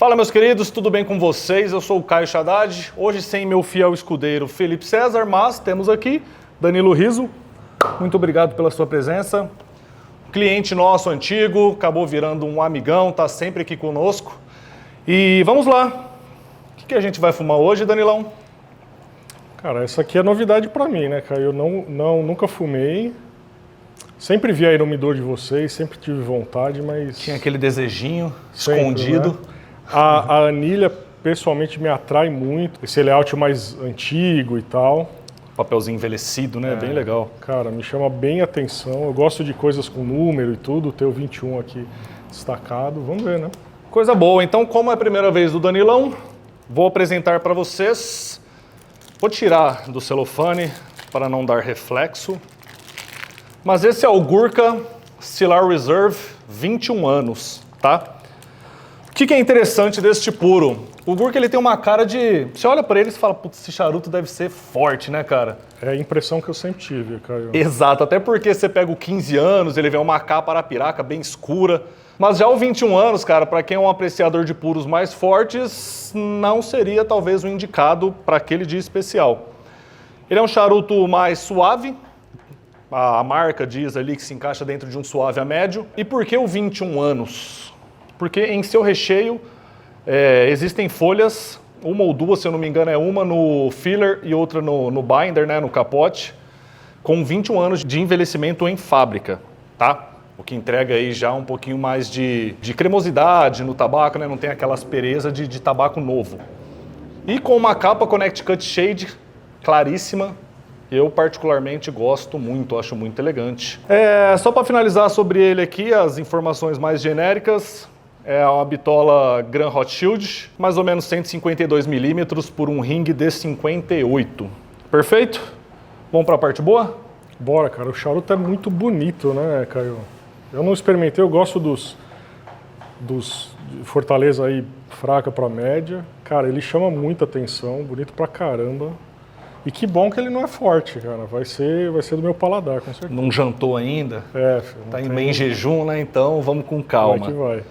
Fala, meus queridos, tudo bem com vocês? Eu sou o Caio Haddad, hoje sem meu fiel escudeiro Felipe César, mas temos aqui Danilo Riso. Muito obrigado pela sua presença. Cliente nosso antigo, acabou virando um amigão, tá sempre aqui conosco. E vamos lá. O que a gente vai fumar hoje, Danilão? Cara, essa aqui é novidade pra mim, né, Caio? Eu nunca fumei. Sempre vi a Irumidor de vocês, sempre tive vontade, mas... Tinha aquele desejinho sempre, escondido. né? A anilha, pessoalmente, me atrai muito. Esse layout mais antigo e tal. Papelzinho envelhecido, né? Bem legal. Cara, me chama bem a atenção. Eu gosto de coisas com número e tudo. Ter o 21 aqui destacado. Vamos ver, né? Coisa boa. Então, como é a primeira vez do Danilão, vou apresentar para vocês. Vou tirar do celofane para não dar reflexo. Mas esse é o Gurkha Cilar Reserve 21 anos, tá? O que é interessante deste puro? O Gurkha, ele tem uma cara de... Você olha para ele e fala, putz, esse charuto deve ser forte, né, cara? É a impressão que eu sempre tive, Caio. Exato, até porque você pega o 15 anos, ele vem uma capa arapiraca bem escura. Mas já o 21 anos, cara, para quem é um apreciador de puros mais fortes, não seria talvez o indicado para aquele dia especial. Ele é um charuto mais suave. A marca diz ali que se encaixa dentro de um suave a médio. E por que o 21 anos? Porque em seu recheio existem folhas, uma ou duas, se eu não me engano, é uma no filler e outra no binder, né, no capote, com 21 anos de envelhecimento em fábrica, tá? O que entrega aí já um pouquinho mais de cremosidade no tabaco, né? Não tem aquela aspereza de tabaco novo. E com uma capa Connecticut Shade claríssima. Eu particularmente gosto muito, acho muito elegante. Só para finalizar sobre ele aqui, as informações mais genéricas. É uma bitola Gran Rothschild, mais ou menos 152 milímetros por um ringue de 58. Perfeito? Vamos para a parte boa? Bora, cara. O charuto é muito bonito, né, Caio? Eu não experimentei, eu gosto dos Fortaleza aí fraca para média. Cara, ele chama muita atenção, bonito pra caramba. E que bom que ele não é forte, cara. Vai ser do meu paladar, com certeza. Não jantou ainda? Filho, tá bem em jejum, né? Então vamos com calma. Vai que vai.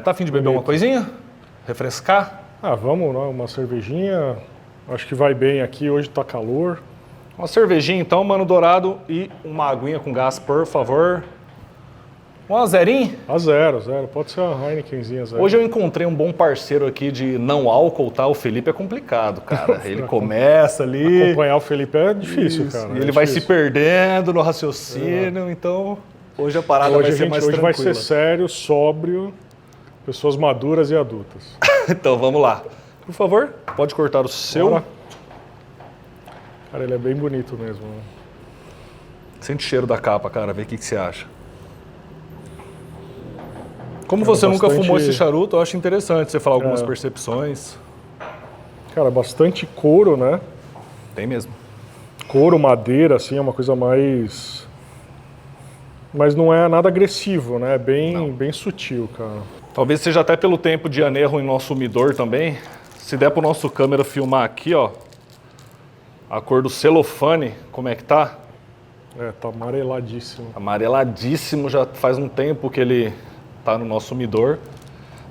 Tá a fim de beber uma coisinha? Refrescar? Vamos, né? Uma cervejinha. Acho que vai bem aqui, hoje tá calor. Uma cervejinha então, Mano Dourado, e uma aguinha com gás, por favor. Uma zerinho? A zero. Pode ser uma Heinekenzinha zero. Hoje eu encontrei um bom parceiro aqui de não álcool, tá? O Felipe é complicado, cara. Ele começa ali... Acompanhar o Felipe é difícil, cara. E ele vai se perdendo no raciocínio, então hoje a parada vai ser mais tranquila. Hoje vai ser sério, sóbrio, pessoas maduras e adultas. Então vamos lá. Por favor, pode cortar o seu. Bora. Cara, ele é bem bonito mesmo. Né? Sente o cheiro da capa, cara, vê o que você acha. Como você nunca fumou esse charuto, eu acho interessante você falar algumas percepções. Cara, bastante couro, né? Tem mesmo. Couro, madeira, assim, é uma coisa mais... Mas não é nada agressivo, né? É bem sutil, cara. Talvez seja até pelo tempo de anerro em nosso umidor também. Se der pro nosso câmera filmar aqui, ó, a cor do celofane, como é que tá? Tá amareladíssimo. Amareladíssimo, já faz um tempo que ele tá no nosso umidor.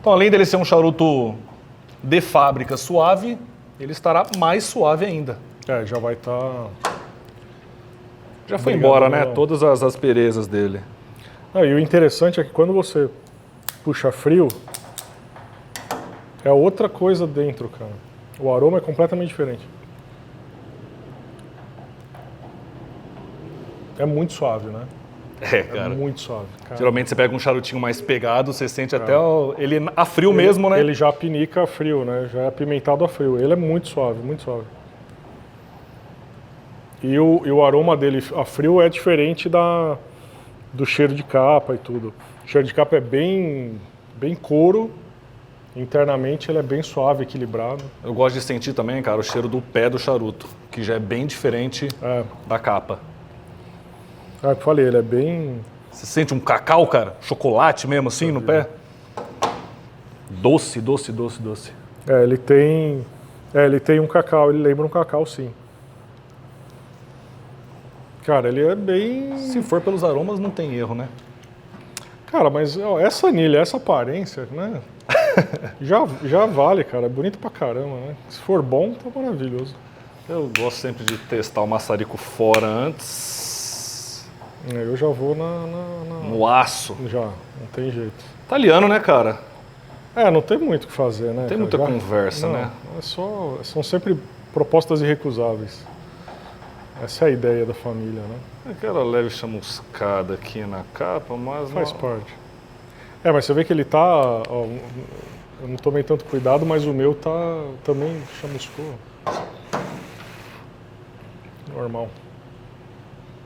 Então, além dele ser um charuto de fábrica suave, ele estará mais suave ainda. Já vai estar... Já foi embora, né? Todas as asperezas dele. E o interessante é que quando você puxa frio, é outra coisa dentro, cara. O aroma é completamente diferente. É muito suave, né? Cara. É muito suave. Cara. Geralmente você pega um charutinho mais pegado, você sente até ele a frio mesmo, né? Ele já pinica a frio, né? Já é apimentado a frio. Ele é muito suave, muito suave. E o aroma dele a frio é diferente do cheiro de capa e tudo. O cheiro de capa é bem couro. Internamente ele é bem suave, equilibrado. Eu gosto de sentir também, cara, o cheiro do pé do charuto, que já é bem diferente da capa. Eu falei, ele é bem... Você sente um cacau, cara? Chocolate mesmo assim no pé? Doce. Ele tem um cacau, ele lembra um cacau, sim. Cara, ele é bem... Se for pelos aromas, não tem erro, né? Cara, mas ó, essa anilha, essa aparência, né? Já vale, cara. É bonito pra caramba, né? Se for bom, tá maravilhoso. Eu gosto sempre de testar o maçarico fora antes. Eu já vou No aço. Já, não tem jeito. Italiano, né, cara? Não tem muito o que fazer, né? Tem muita conversa, não, né? São sempre propostas irrecusáveis. Essa é a ideia da família, né? Aquela leve chamuscada aqui na capa, mas... Faz parte. Mas você vê que ele tá... Ó, eu não tomei tanto cuidado, mas o meu tá também chamuscou. Normal.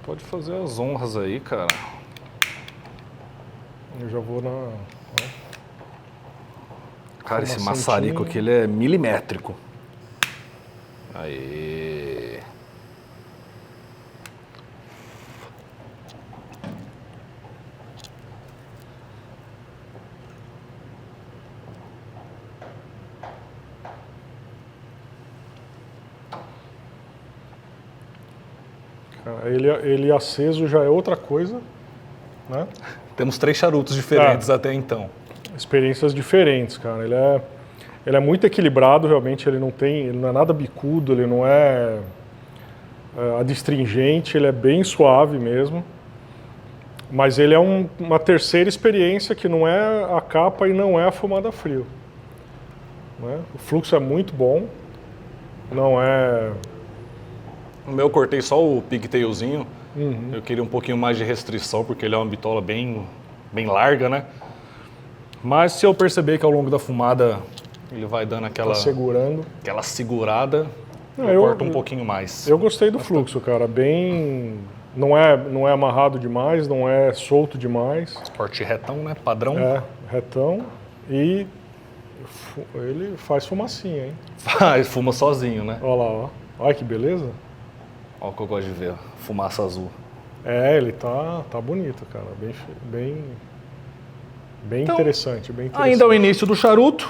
Pode fazer as honras aí, cara. Eu já vou na... Cara, esse maçarico aqui, ele é milimétrico. Aê. Ele aceso já é outra coisa, né? Temos 3 charutos diferentes até então. Experiências diferentes, cara. Ele é muito equilibrado, realmente. Ele não é nada bicudo, ele não é adstringente, ele é bem suave mesmo. Mas ele é uma terceira experiência que não é a capa e não é a fumada frio. Né? O fluxo é muito bom, não é... No meu eu cortei só o pigtailzinho. Eu queria um pouquinho mais de restrição, porque ele é uma bitola bem larga, né? Mas se eu perceber que ao longo da fumada ele vai dando aquela... Tá segurando. Aquela segurada, eu corto um pouquinho mais. Eu gostei do fluxo, cara. Bem... Não é amarrado demais, não é solto demais. Corte retão, né? Padrão. Retão. E ele faz fumacinha, hein? Fuma sozinho, né? Olha lá, ó. Olha que beleza. Olha o que eu gosto de ver, fumaça azul. Ele tá bonito, cara. Bem então, interessante, bem interessante. Ainda é o início do charuto.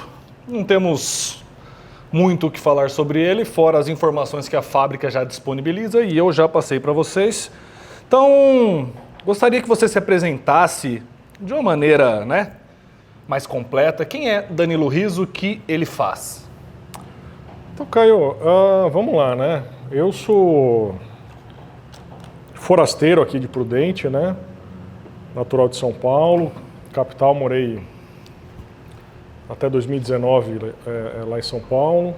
Não temos muito o que falar sobre ele, fora as informações que a fábrica já disponibiliza e eu já passei para vocês. Então, gostaria que você se apresentasse de uma maneira, né, mais completa. Quem é Danilo Riso, o que ele faz? Então, Caio, vamos lá, né? Eu sou forasteiro aqui de Prudente, né? Natural de São Paulo, capital, morei até 2019 lá em São Paulo.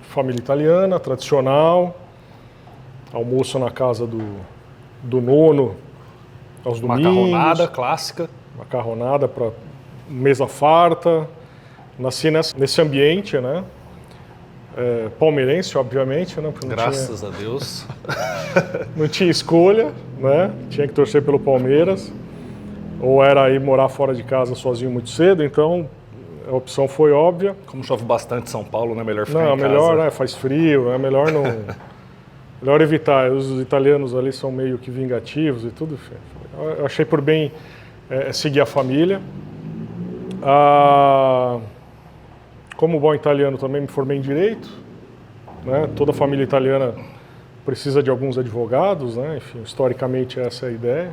Família italiana, tradicional. Almoço na casa do nono aos domingos. Macarronada clássica. Macarronada para mesa farta. Nasci nesse ambiente, né? Palmeirense, obviamente, né? Graças a Deus. Não tinha escolha, né? Tinha que torcer pelo Palmeiras. Ou era ir morar fora de casa sozinho muito cedo, então a opção foi óbvia. Como chove bastante em São Paulo, né? Melhor ficar em casa. Não, melhor, né? Faz frio, é melhor não... melhor evitar. Os italianos ali são meio que vingativos e tudo. Eu achei por bem seguir a família. Como bom italiano também me formei em Direito, né? Toda família italiana precisa de alguns advogados, né? Enfim, historicamente essa é a ideia.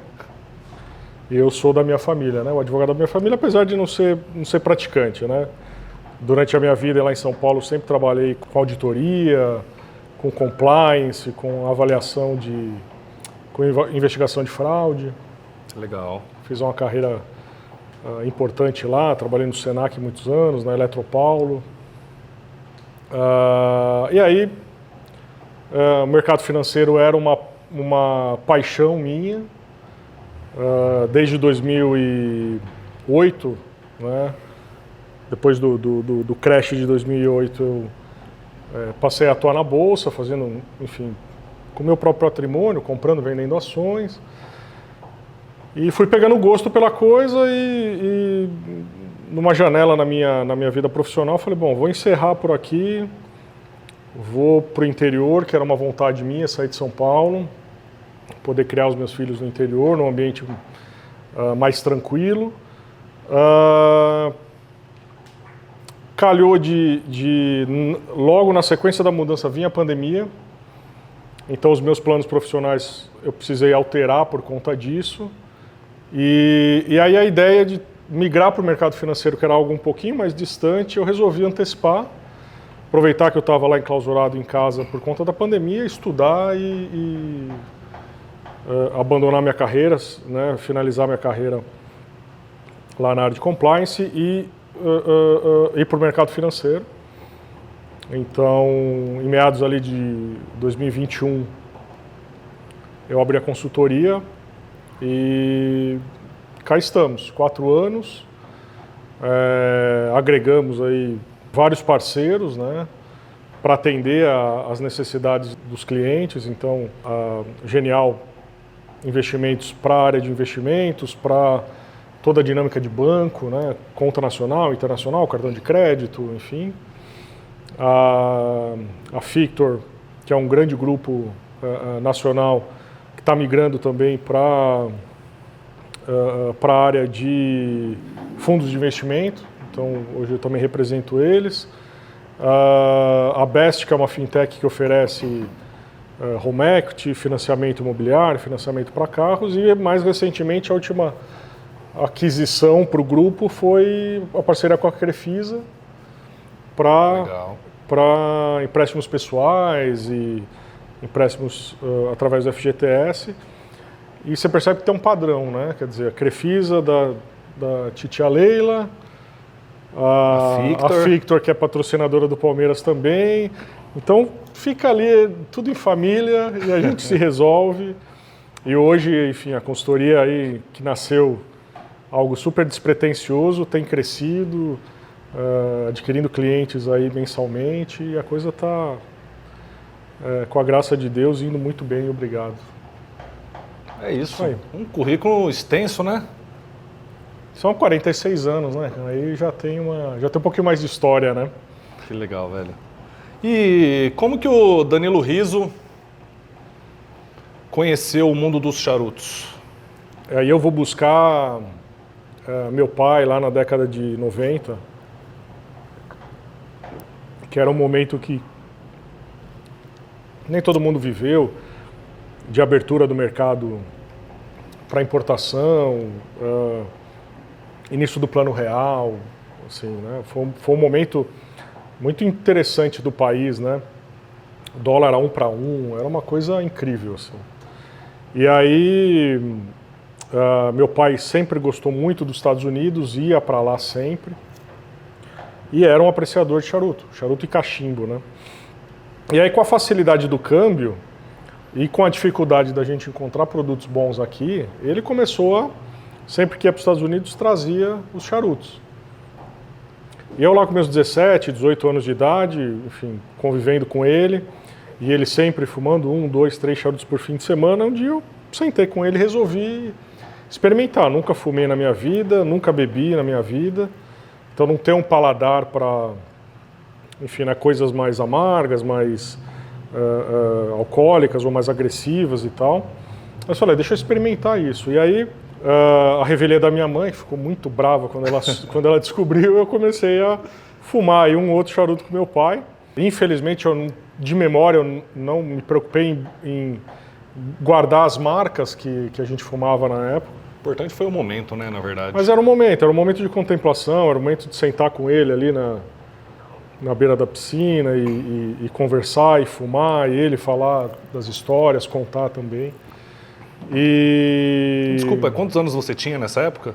E eu sou da minha família, né? O advogado da minha família, apesar de não ser praticante, né? Durante a minha vida lá em São Paulo sempre trabalhei com auditoria, com compliance, com avaliação com investigação de fraude. Legal. Fiz uma carreira importante lá, trabalhei no Senac muitos anos, na Eletropaulo. E aí, o mercado financeiro era uma paixão minha, desde 2008, né? Depois do crash de 2008, eu passei a atuar na Bolsa, fazendo, enfim, com o meu próprio patrimônio, comprando, vendendo ações. E fui pegando gosto pela coisa e numa janela na minha vida profissional, falei, bom, vou encerrar por aqui, vou para o interior, que era uma vontade minha, sair de São Paulo, poder criar os meus filhos no interior, num ambiente mais tranquilo. Calhou logo na sequência da mudança vinha a pandemia, então os meus planos profissionais eu precisei alterar por conta disso. E aí a ideia de migrar para o mercado financeiro, que era algo um pouquinho mais distante, eu resolvi antecipar, aproveitar que eu estava lá enclausurado em casa por conta da pandemia, estudar e abandonar minha carreira, né, finalizar minha carreira lá na área de compliance e ir para o mercado financeiro. Então, em meados ali de 2021, eu abri a consultoria e cá estamos, 4 anos, agregamos aí vários parceiros, né, para atender as necessidades dos clientes. Então, a Genial Investimentos para a área de investimentos, para toda a dinâmica de banco, né, conta nacional, internacional, cartão de crédito, enfim. A Fictor, que é um grande grupo nacional, que está migrando também para a área de fundos de investimento. Então, hoje eu também represento eles. A Best, que é uma fintech que oferece home equity, financiamento imobiliário, financiamento para carros. E, mais recentemente, a última aquisição para o grupo foi a parceria com a Crefisa para empréstimos pessoais e empréstimos através do FGTS. E você percebe que tem um padrão, né? Quer dizer, a Crefisa da titia Leila, a Fictor, que é patrocinadora do Palmeiras também. Então, fica ali tudo em família e a gente se resolve. E hoje, enfim, a consultoria aí que nasceu algo super despretensioso, tem crescido, adquirindo clientes aí mensalmente, e a coisa está, com a graça de Deus, indo muito bem, obrigado. É isso aí. Um currículo extenso, né? São 46 anos, né? Aí já tem um pouquinho mais de história, né? Que legal, velho. E como que o Danilo Riso conheceu o mundo dos charutos? Aí eu vou buscar meu pai lá na década de 90, que era um momento que nem todo mundo viveu, de abertura do mercado para importação, início do Plano Real, assim, né? Foi um momento muito interessante do país, né? O dólar a 1 para 1, era uma coisa incrível, assim. E aí, meu pai sempre gostou muito dos Estados Unidos, ia para lá sempre, e era um apreciador de charuto e cachimbo, né? E aí, com a facilidade do câmbio e com a dificuldade da gente encontrar produtos bons aqui, ele começou sempre que ia para os Estados Unidos, trazia os charutos. E eu lá com meus 17, 18 anos de idade, enfim, convivendo com ele, e ele sempre fumando 1, 2, 3 charutos por fim de semana, um dia eu sentei com ele e resolvi experimentar. Nunca fumei na minha vida, nunca bebi na minha vida, então não tenho um paladar para, enfim, né, coisas mais amargas, mais alcoólicas ou mais agressivas e tal. Eu falei, deixa eu experimentar isso. E aí, a revelia da minha mãe, que ficou muito brava quando ela descobriu, eu comecei a fumar aí um outro charuto com meu pai. Infelizmente, de memória, eu não me preocupei em guardar as marcas que a gente fumava na época. O importante foi o momento, né, na verdade. Mas era um momento de contemplação, era um momento de sentar com ele ali na beira da piscina e conversar e fumar, e ele falar das histórias, contar também. Desculpa, quantos anos você tinha nessa época?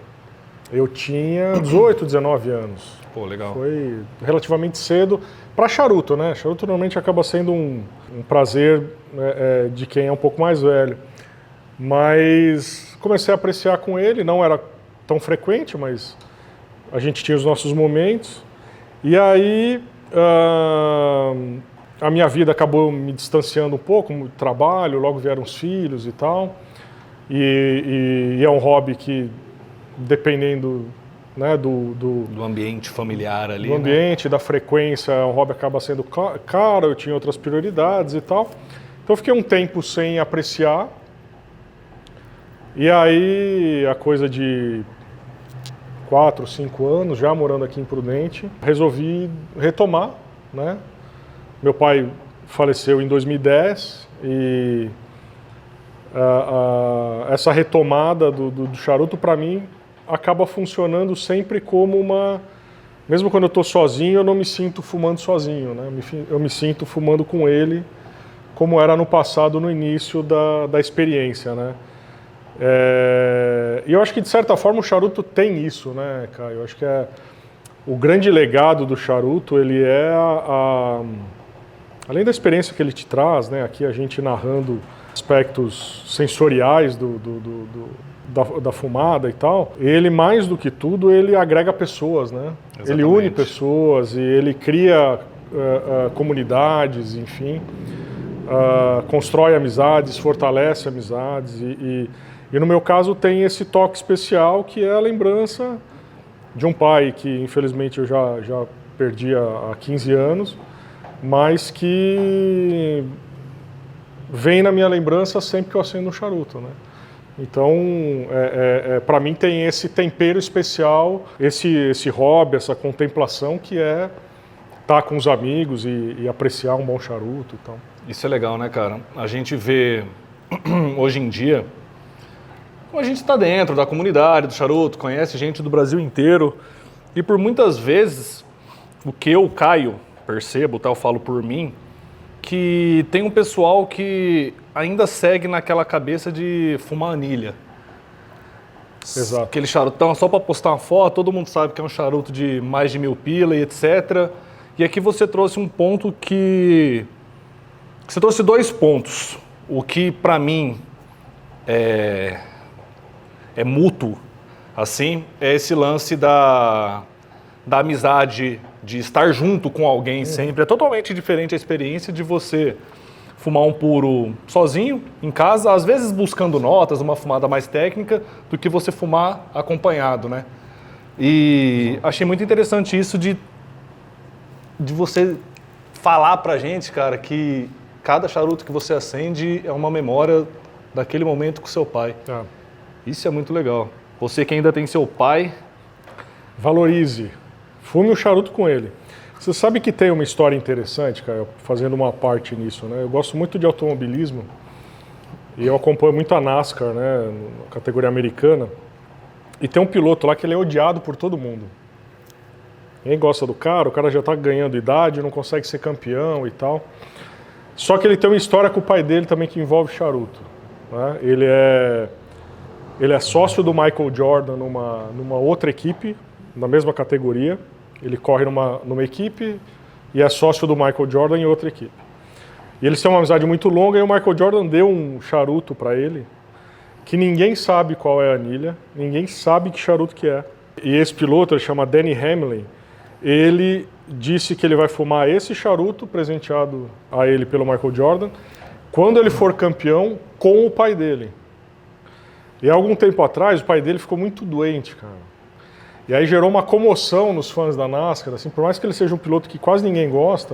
Eu tinha 18, 19 anos. Pô, legal. Foi relativamente cedo para charuto, né? Charuto normalmente acaba sendo um prazer de quem é um pouco mais velho. Mas comecei a apreciar com ele, não era tão frequente, mas a gente tinha os nossos momentos. E aí a minha vida acabou me distanciando um pouco, muito trabalho, logo vieram os filhos e tal. E é um hobby que, dependendo, né, do ambiente familiar ali, do ambiente, né, da frequência, o hobby acaba sendo caro, eu tinha outras prioridades e tal. Então eu fiquei um tempo sem apreciar. E aí, a coisa de 4, 5 anos, já morando aqui em Prudente, resolvi retomar, né? Meu pai faleceu em 2010 e essa retomada do charuto, para mim, acaba funcionando sempre como uma... Mesmo quando eu estou sozinho, eu não me sinto fumando sozinho, né? Eu me sinto fumando com ele, como era no passado, no início da experiência, né? E eu acho que, de certa forma, o charuto tem isso, né, Caio? Eu acho que o grande legado do charuto, ele é além da experiência que ele te traz, né? Aqui a gente narrando aspectos sensoriais da fumada e tal, ele, mais do que tudo, ele agrega pessoas, né? Exatamente. Ele une pessoas e ele cria comunidades, enfim, constrói amizades, fortalece amizades e no meu caso tem esse toque especial que é a lembrança de um pai que infelizmente eu já perdi há 15 anos, mas que vem na minha lembrança sempre que eu acendo um charuto, né? Então, para mim tem esse tempero especial, esse hobby, essa contemplação que é estar com os amigos e apreciar um bom charuto. Então. Isso é legal, né, cara? A gente vê hoje em dia, a gente está dentro da comunidade do charuto, conhece gente do Brasil inteiro e por muitas vezes o que eu, Caio, percebo, tá, eu falo por mim, que tem um pessoal que ainda segue naquela cabeça de fumar anilha. Exato. Aquele charutão só para postar uma foto, todo mundo sabe que é um charuto de mais de 1000 pila e etc. E aqui você trouxe um ponto que... Você trouxe 2 pontos. O que para mim é mútuo, assim, é esse lance da amizade, de estar junto com alguém sempre. É totalmente diferente a experiência de você fumar um puro sozinho, em casa, às vezes buscando notas, uma fumada mais técnica, do que você fumar acompanhado, né? E achei muito interessante isso de você falar pra gente, cara, que cada charuto que você acende é uma memória daquele momento com seu pai. Isso é muito legal. Você que ainda tem seu pai... Valorize. Fume o charuto com ele. Você sabe que tem uma história interessante, cara, fazendo uma parte nisso, né? Eu gosto muito de automobilismo e eu acompanho muito a NASCAR, né, na categoria americana. E tem um piloto lá que ele é odiado por todo mundo. Ninguém gosta do cara, o cara já está ganhando idade, não consegue ser campeão e tal. Só que ele tem uma história com o pai dele também que envolve charuto, né? Ele é sócio do Michael Jordan numa outra equipe, na mesma categoria. Ele corre numa equipe e é sócio do Michael Jordan em outra equipe. E eles têm uma amizade muito longa e o Michael Jordan deu um charuto para ele que ninguém sabe qual é a anilha, ninguém sabe que charuto que é. E esse piloto, ele chama Denny Hamlin, ele disse que ele vai fumar esse charuto presenteado a ele pelo Michael Jordan quando ele for campeão com o pai dele. E há algum tempo atrás o pai dele ficou muito doente, cara. E aí gerou uma comoção nos fãs da NASCAR, assim, por mais que ele seja um piloto que quase ninguém gosta,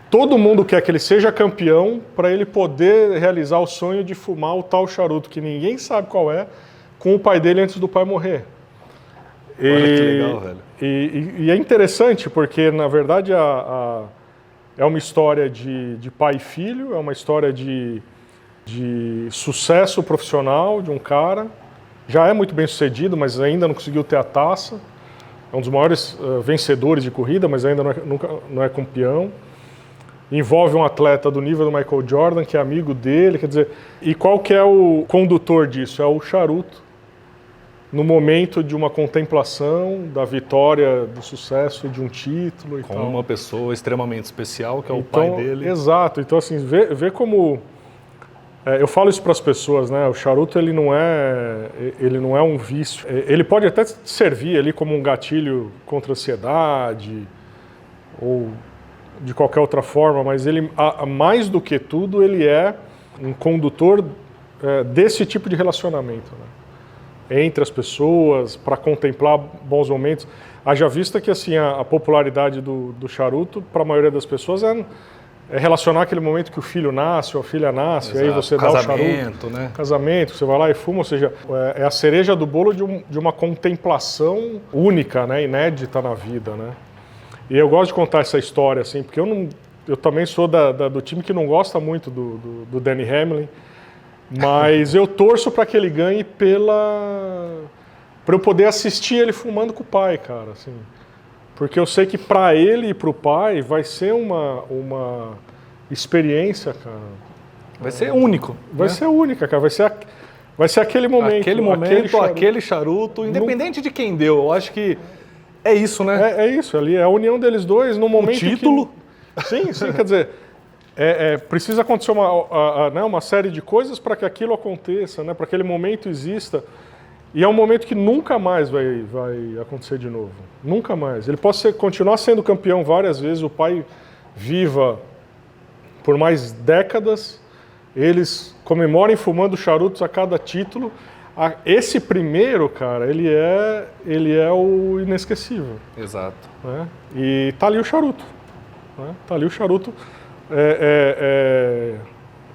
todo mundo quer que ele seja campeão para ele poder realizar o sonho de fumar o tal charuto que ninguém sabe qual é, com o pai dele antes do pai morrer. Olha que legal, velho. E é interessante porque, na verdade, é uma história de pai e filho, é uma história de sucesso profissional de um cara. Já é muito bem sucedido, mas ainda não conseguiu ter a taça. É um dos maiores vencedores de corrida, mas ainda não é campeão. Envolve um atleta do nível do Michael Jordan, que é amigo dele. Quer dizer, e qual que é o condutor disso? É o charuto. No momento de uma contemplação da vitória, do sucesso de um título e tal. Com uma pessoa extremamente especial, que é o pai dele. Exato. Então, assim, vê como... eu falo isso para as pessoas, né? O charuto ele não é um vício. Ele pode até servir ali como um gatilho contra a ansiedade ou de qualquer outra forma, mas ele, mais do que tudo, ele é um condutor desse tipo de relacionamento, né? Entre as pessoas, para contemplar bons momentos. Haja vista que assim, a popularidade do charuto, para a maioria das pessoas, é relacionar aquele momento que o filho nasce ou a filha nasce, exato. Aí você dá o charuto, né? Casamento, você vai lá e fuma, ou seja, é a cereja do bolo de uma contemplação única, né? Inédita na vida, né? E eu gosto de contar essa história, assim, porque eu também sou do time que não gosta muito do Denny Hamlin, mas eu torço para que ele ganhe para eu poder assistir ele fumando com o pai, cara, assim. Porque eu sei que para ele e para o pai vai ser uma experiência, cara. Vai ser único. Vai ser única, cara. Vai ser aquele momento. Aquele charuto, independente de quem deu. Eu acho que é isso, né? É isso, ali é a união deles dois no momento. O título. Sim, quer dizer, precisa acontecer uma série de coisas para que aquilo aconteça, né? Para que aquele momento exista. E é um momento que nunca mais vai acontecer de novo. Nunca mais. Ele pode continuar sendo campeão várias vezes, o pai viva por mais décadas, eles comemorem fumando charutos a cada título. Esse primeiro, cara, ele é o inesquecível. Exato. Né? E tá ali o charuto. Né? Tá ali o charuto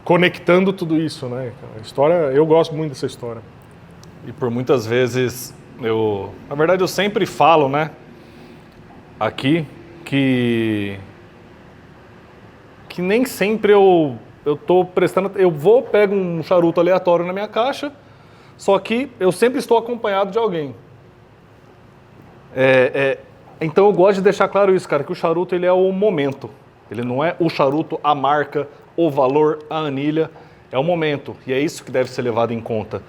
conectando tudo isso. Né? A história, eu gosto muito dessa história. E por muitas vezes, na verdade eu sempre falo, né, aqui, que nem sempre eu tô prestando, pego um charuto aleatório na minha caixa, só que eu sempre estou acompanhado de alguém. Então eu gosto de deixar claro isso, cara, que o charuto ele é o momento, ele não é o charuto, a marca, o valor, a anilha, é o momento, e é isso que deve ser levado em conta.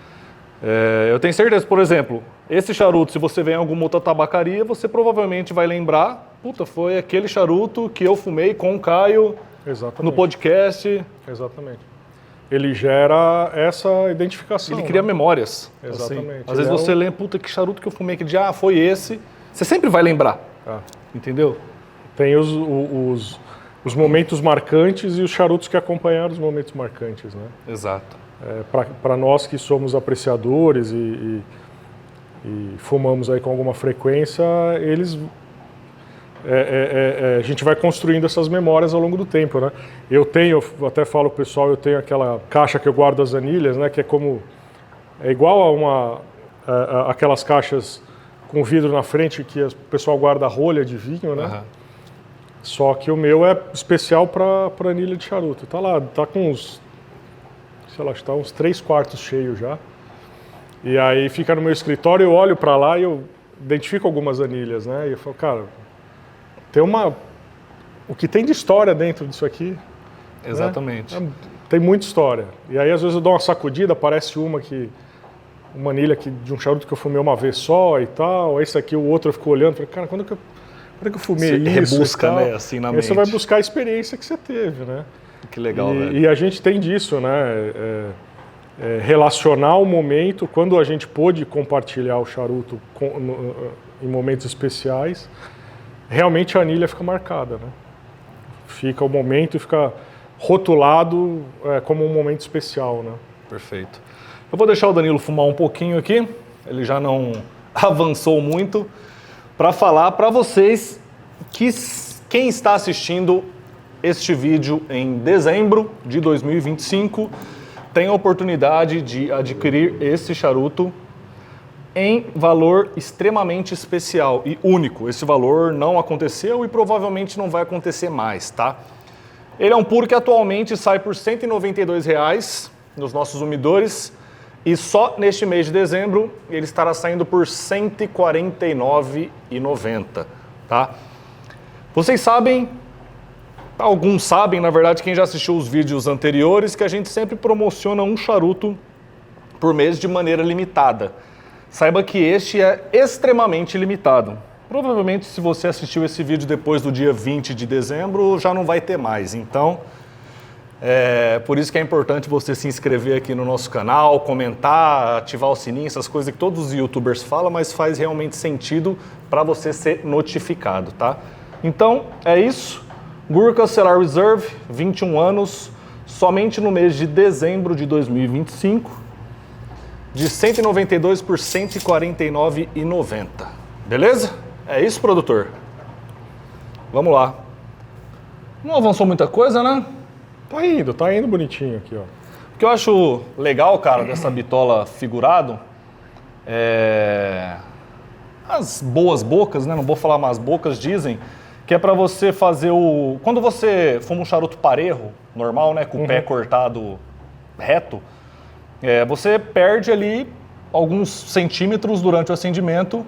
Eu tenho certeza, por exemplo, esse charuto, se você vem em alguma outra tabacaria, você provavelmente vai lembrar, puta, foi aquele charuto que eu fumei com o Caio no podcast. Exatamente. Ele gera essa identificação. Ele cria memórias. Exatamente. Assim. Às vezes você lembra, puta, que charuto que eu fumei aquele dia, foi esse. Você sempre vai lembrar, entendeu? Tem os momentos marcantes e os charutos que acompanharam os momentos marcantes, né? Exato. Para nós que somos apreciadores e fumamos aí com alguma frequência, a gente vai construindo essas memórias ao longo do tempo, né? Eu até falo pro pessoal, eu tenho aquela caixa que eu guardo as anilhas, né? Que é igual a aquelas caixas com vidro na frente que o pessoal guarda a rolha de vinho, né? Uhum. Só que o meu é especial para anilha de charuto. Tá lá, tá com uns 3/4 cheio já. E aí fica no meu escritório, eu olho para lá e eu identifico algumas anilhas, né? E eu falo, cara, o que tem de história dentro disso aqui. Exatamente. Né? Tem muita história. E aí às vezes eu dou uma sacudida, aparece uma anilha de um charuto que eu fumei uma vez só e tal. Esse aqui, o outro eu fico olhando, falei, cara, quando que eu fumei isso? Rebusca, né? Assim na mente. Você vai buscar a experiência que você teve, né? Que legal, velho. E a gente tem disso, né? Relacionar o momento, quando a gente pôde compartilhar o charuto em momentos especiais, realmente a anilha fica marcada, né? Fica o momento e fica rotulado como um momento especial, né? Perfeito. Eu vou deixar o Danilo fumar um pouquinho aqui, ele já não avançou muito, para falar para vocês que quem está assistindo este vídeo em dezembro de 2025 tem a oportunidade de adquirir esse charuto em valor extremamente especial e único. Esse valor não aconteceu e provavelmente não vai acontecer mais, tá? Ele é um puro que atualmente sai por R$ 192 nos nossos umidores e só neste mês de dezembro ele estará saindo por R$ 149,90, tá? Vocês sabem, alguns sabem, na verdade, quem já assistiu os vídeos anteriores, que a gente sempre promociona um charuto por mês de maneira limitada. Saiba que este é extremamente limitado. Provavelmente, se você assistiu esse vídeo depois do dia 20 de dezembro, já não vai ter mais. Então, por isso que é importante você se inscrever aqui no nosso canal, comentar, ativar o sininho, essas coisas que todos os youtubers falam, mas faz realmente sentido para você ser notificado, tá? Então, é isso. Gurkha Cellar Reserve, 21 anos, somente no mês de dezembro de 2025, de 192 por 149,90. Beleza? É isso, produtor? Vamos lá. Não avançou muita coisa, né? Tá indo bonitinho aqui, ó. O que eu acho legal, cara, dessa bitola figurado as boas bocas, né? Não vou falar mais bocas, dizem que é para você fazer quando você fuma um charuto parejo, normal, né? Com o pé cortado reto, você perde ali alguns centímetros durante o acendimento,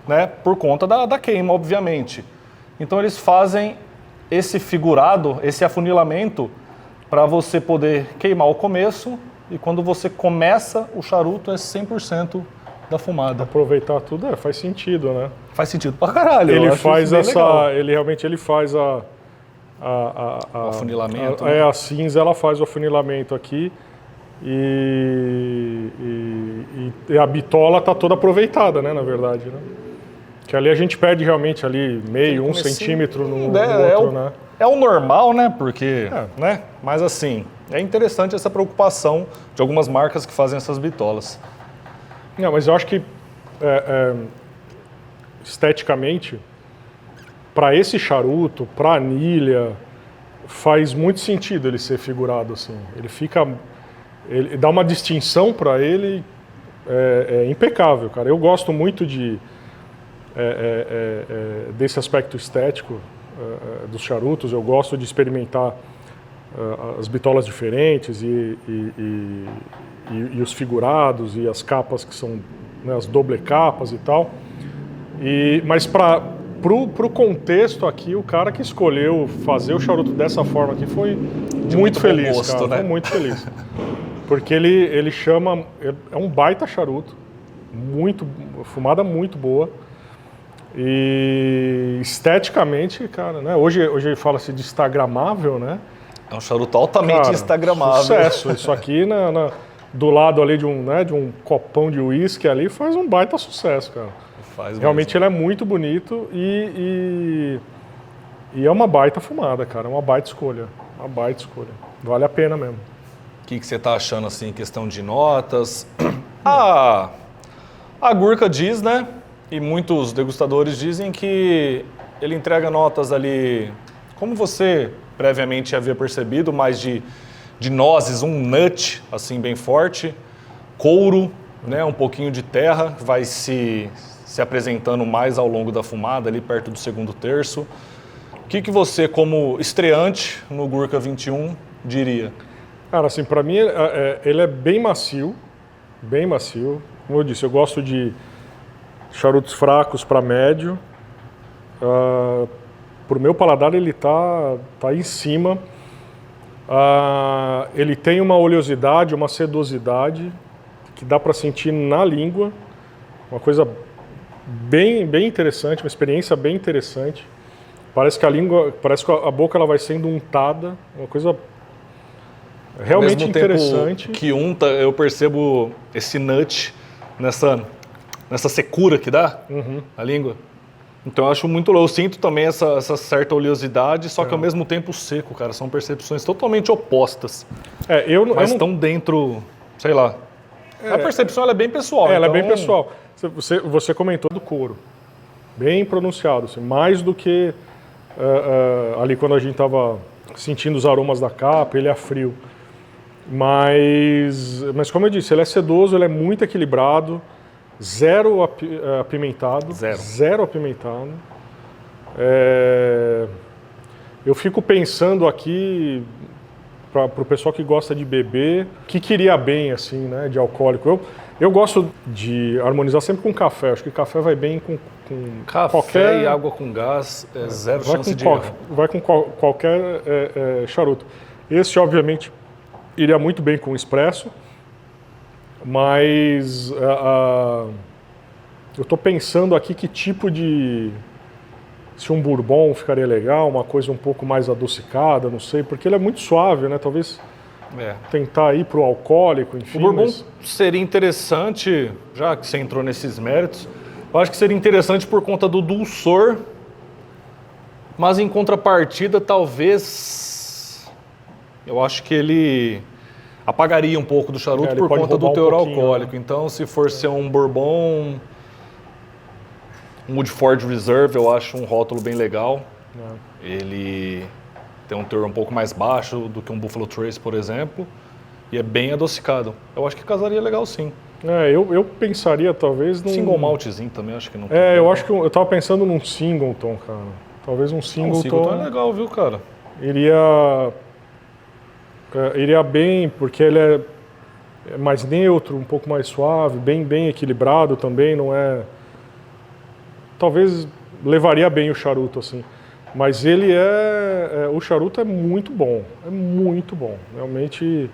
né, por conta da queima, obviamente. Então eles fazem esse figurado, esse afunilamento, para você poder queimar o começo e quando você começa o charuto é 100% da fumada. Aproveitar tudo, faz sentido, né? Faz sentido pra caralho. Ele eu acho faz isso bem legal. ele realmente faz o afunilamento, né? a cinza, ela faz o afunilamento aqui e a bitola tá toda aproveitada, né, na verdade, né? Que ali a gente perde realmente ali meio, 1 centímetro no outro, né? É o normal, né? Porque, né? Mas assim, é interessante essa preocupação de algumas marcas que fazem essas bitolas. Não, mas eu acho que esteticamente, para esse charuto, para anilha, faz muito sentido ele ser figurado assim. Ele dá uma distinção para ele impecável, cara. Eu gosto muito desse aspecto estético dos charutos. Eu gosto de experimentar as bitolas diferentes e os figurados e as capas que são, né, as doble capas e tal. Mas pro contexto aqui, o cara que escolheu fazer o charuto dessa forma aqui foi muito feliz, gosto, cara. né? Foi muito feliz. Porque ele chama... É um baita charuto, fumada muito boa. E esteticamente, cara, né? Hoje fala-se de instagramável, né? É um charuto altamente Cara, instagramável. Sucesso. Isso aqui do lado ali de um copão de uísque ali faz um baita sucesso, cara. Realmente ele é muito bonito e é uma baita fumada, cara. É uma baita escolha. Uma baita escolha. Vale a pena mesmo. O que você tá achando, assim, em questão de notas? A Gurkha diz, né? E muitos degustadores dizem que ele entrega notas ali, como você previamente havia percebido, mais de nozes, um nut, assim, bem forte, couro, né? Um pouquinho de terra, que vai se apresentando mais ao longo da fumada, ali perto do segundo terço. O que você, como estreante no Gurkha 21, diria? Cara, assim, para mim ele é bem macio, bem macio. Como eu disse, eu gosto de charutos fracos para médio. Pro meu paladar ele tá em cima. Ele tem uma oleosidade, uma sedosidade que dá para sentir na língua. Uma coisa bem interessante, uma experiência bem interessante. Parece que a boca ela vai sendo untada, uma coisa realmente interessante. Que unta, eu percebo esse nut nessa secura que dá a língua. Então eu acho muito louco. Eu sinto também essa certa oleosidade, só que ao mesmo tempo seco, cara. São percepções totalmente opostas. Mas estão dentro, sei lá. A percepção ela é bem pessoal. Ela é bem pessoal. Você comentou do couro. Bem pronunciado, assim, mais do que ali quando a gente estava sentindo os aromas da capa, ele é frio. Mas como eu disse, ele é sedoso, ele é muito equilibrado, zero apimentado. Zero apimentado. Eu fico pensando aqui, para o pessoal que gosta de beber, que queria bem, assim, né, de alcoólico. Eu gosto de harmonizar sempre com café. Acho que café vai bem com café qualquer... e água com gás, zero chance de erro. Vai com qualquer charuto. Esse, obviamente, iria muito bem com espresso, mas eu estou pensando aqui que tipo de... Se um bourbon ficaria legal, uma coisa um pouco mais adocicada, não sei, porque ele é muito suave, né? Talvez tentar ir para o alcoólico, enfim. O bourbon seria interessante, já que você entrou nesses méritos, eu acho que seria interessante por conta do dulçor, mas em contrapartida, talvez, eu acho que ele apagaria um pouco do charuto por conta do teor alcoólico. Né? Então, se for ser um bourbon, um Woodford Reserve, eu acho um rótulo bem legal. Ele tem um teor um pouco mais baixo do que um Buffalo Trace, por exemplo, e é bem adocicado. Eu acho que casaria legal, sim. Eu pensaria talvez num... Single maltzinho também, acho que não. Eu acho que eu tava pensando num Singleton, cara. Talvez um Singleton... Um Singleton é legal, viu, cara? Iria bem, porque ele é mais neutro, um pouco mais suave, bem equilibrado também, não é... Talvez levaria bem o charuto, assim. Mas ele o charuto é muito bom, realmente...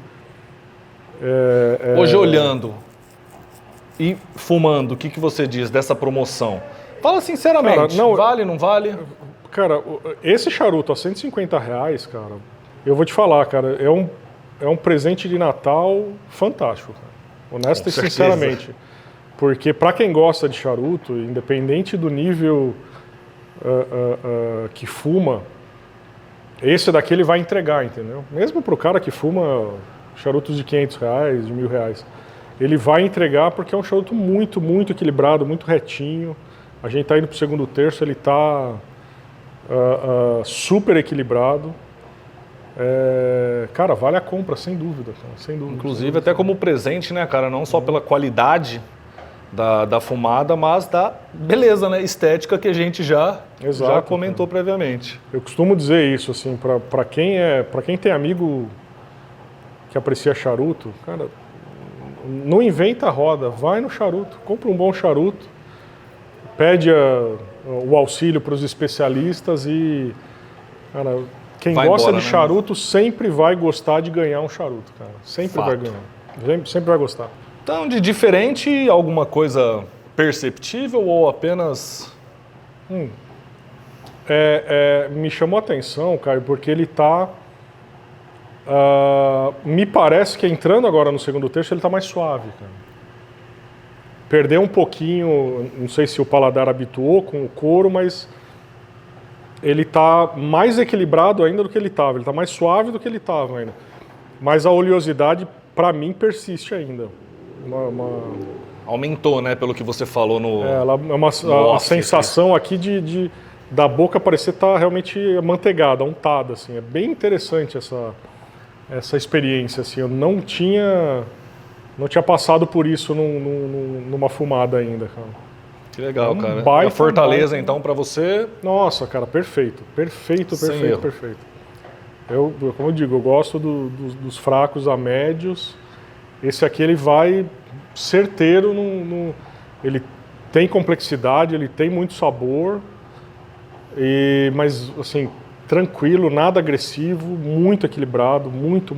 Hoje olhando e fumando, o que você diz dessa promoção? Fala sinceramente, Cara, vale, não vale? Cara, esse charuto a R$150, cara, eu vou te falar, cara, é um presente de Natal fantástico, cara. Honesta e sinceramente. Porque para quem gosta de charuto, independente do nível que fuma, esse daqui ele vai entregar, entendeu? Mesmo pro cara que fuma charutos de R$500, de R$1.000, ele vai entregar porque é um charuto muito equilibrado, muito retinho. A gente tá indo pro segundo terço, ele tá super equilibrado. Cara, vale a compra, sem dúvida, cara, sem dúvida. Inclusive até como presente, né, cara? Não só pela qualidade da fumada, mas da beleza, né, estética que a gente já comentou previamente. Eu costumo dizer isso, assim, para quem tem amigo que aprecia charuto, cara, não inventa a roda, vai no charuto, compra um bom charuto, pede o auxílio para os especialistas e, cara, quem gosta de charuto sempre vai gostar de ganhar um charuto, cara, sempre vai ganhar, sempre vai gostar. Então, de diferente, alguma coisa perceptível ou apenas... Me chamou a atenção, Caio, porque ele tá... me parece que entrando agora no segundo terço, ele tá mais suave, cara. Perdeu um pouquinho, não sei se o paladar habituou com o couro, mas ele tá mais equilibrado ainda do que ele estava. Ele tá mais suave do que ele estava ainda. Mas a oleosidade, para mim, persiste ainda. Aumentou, né, pelo que você falou no... a sensação aqui da boca parecer estar realmente amanteigada, untada, assim. É bem interessante essa experiência, assim. Eu não tinha passado por isso numa fumada ainda, cara. Que legal, cara. A Fortaleza, então, para você... Nossa, cara, perfeito. Perfeito. Como eu digo, eu gosto dos fracos a médios. Esse aqui ele vai certeiro, ele tem complexidade, ele tem muito sabor, mas assim, tranquilo, nada agressivo, muito equilibrado, muito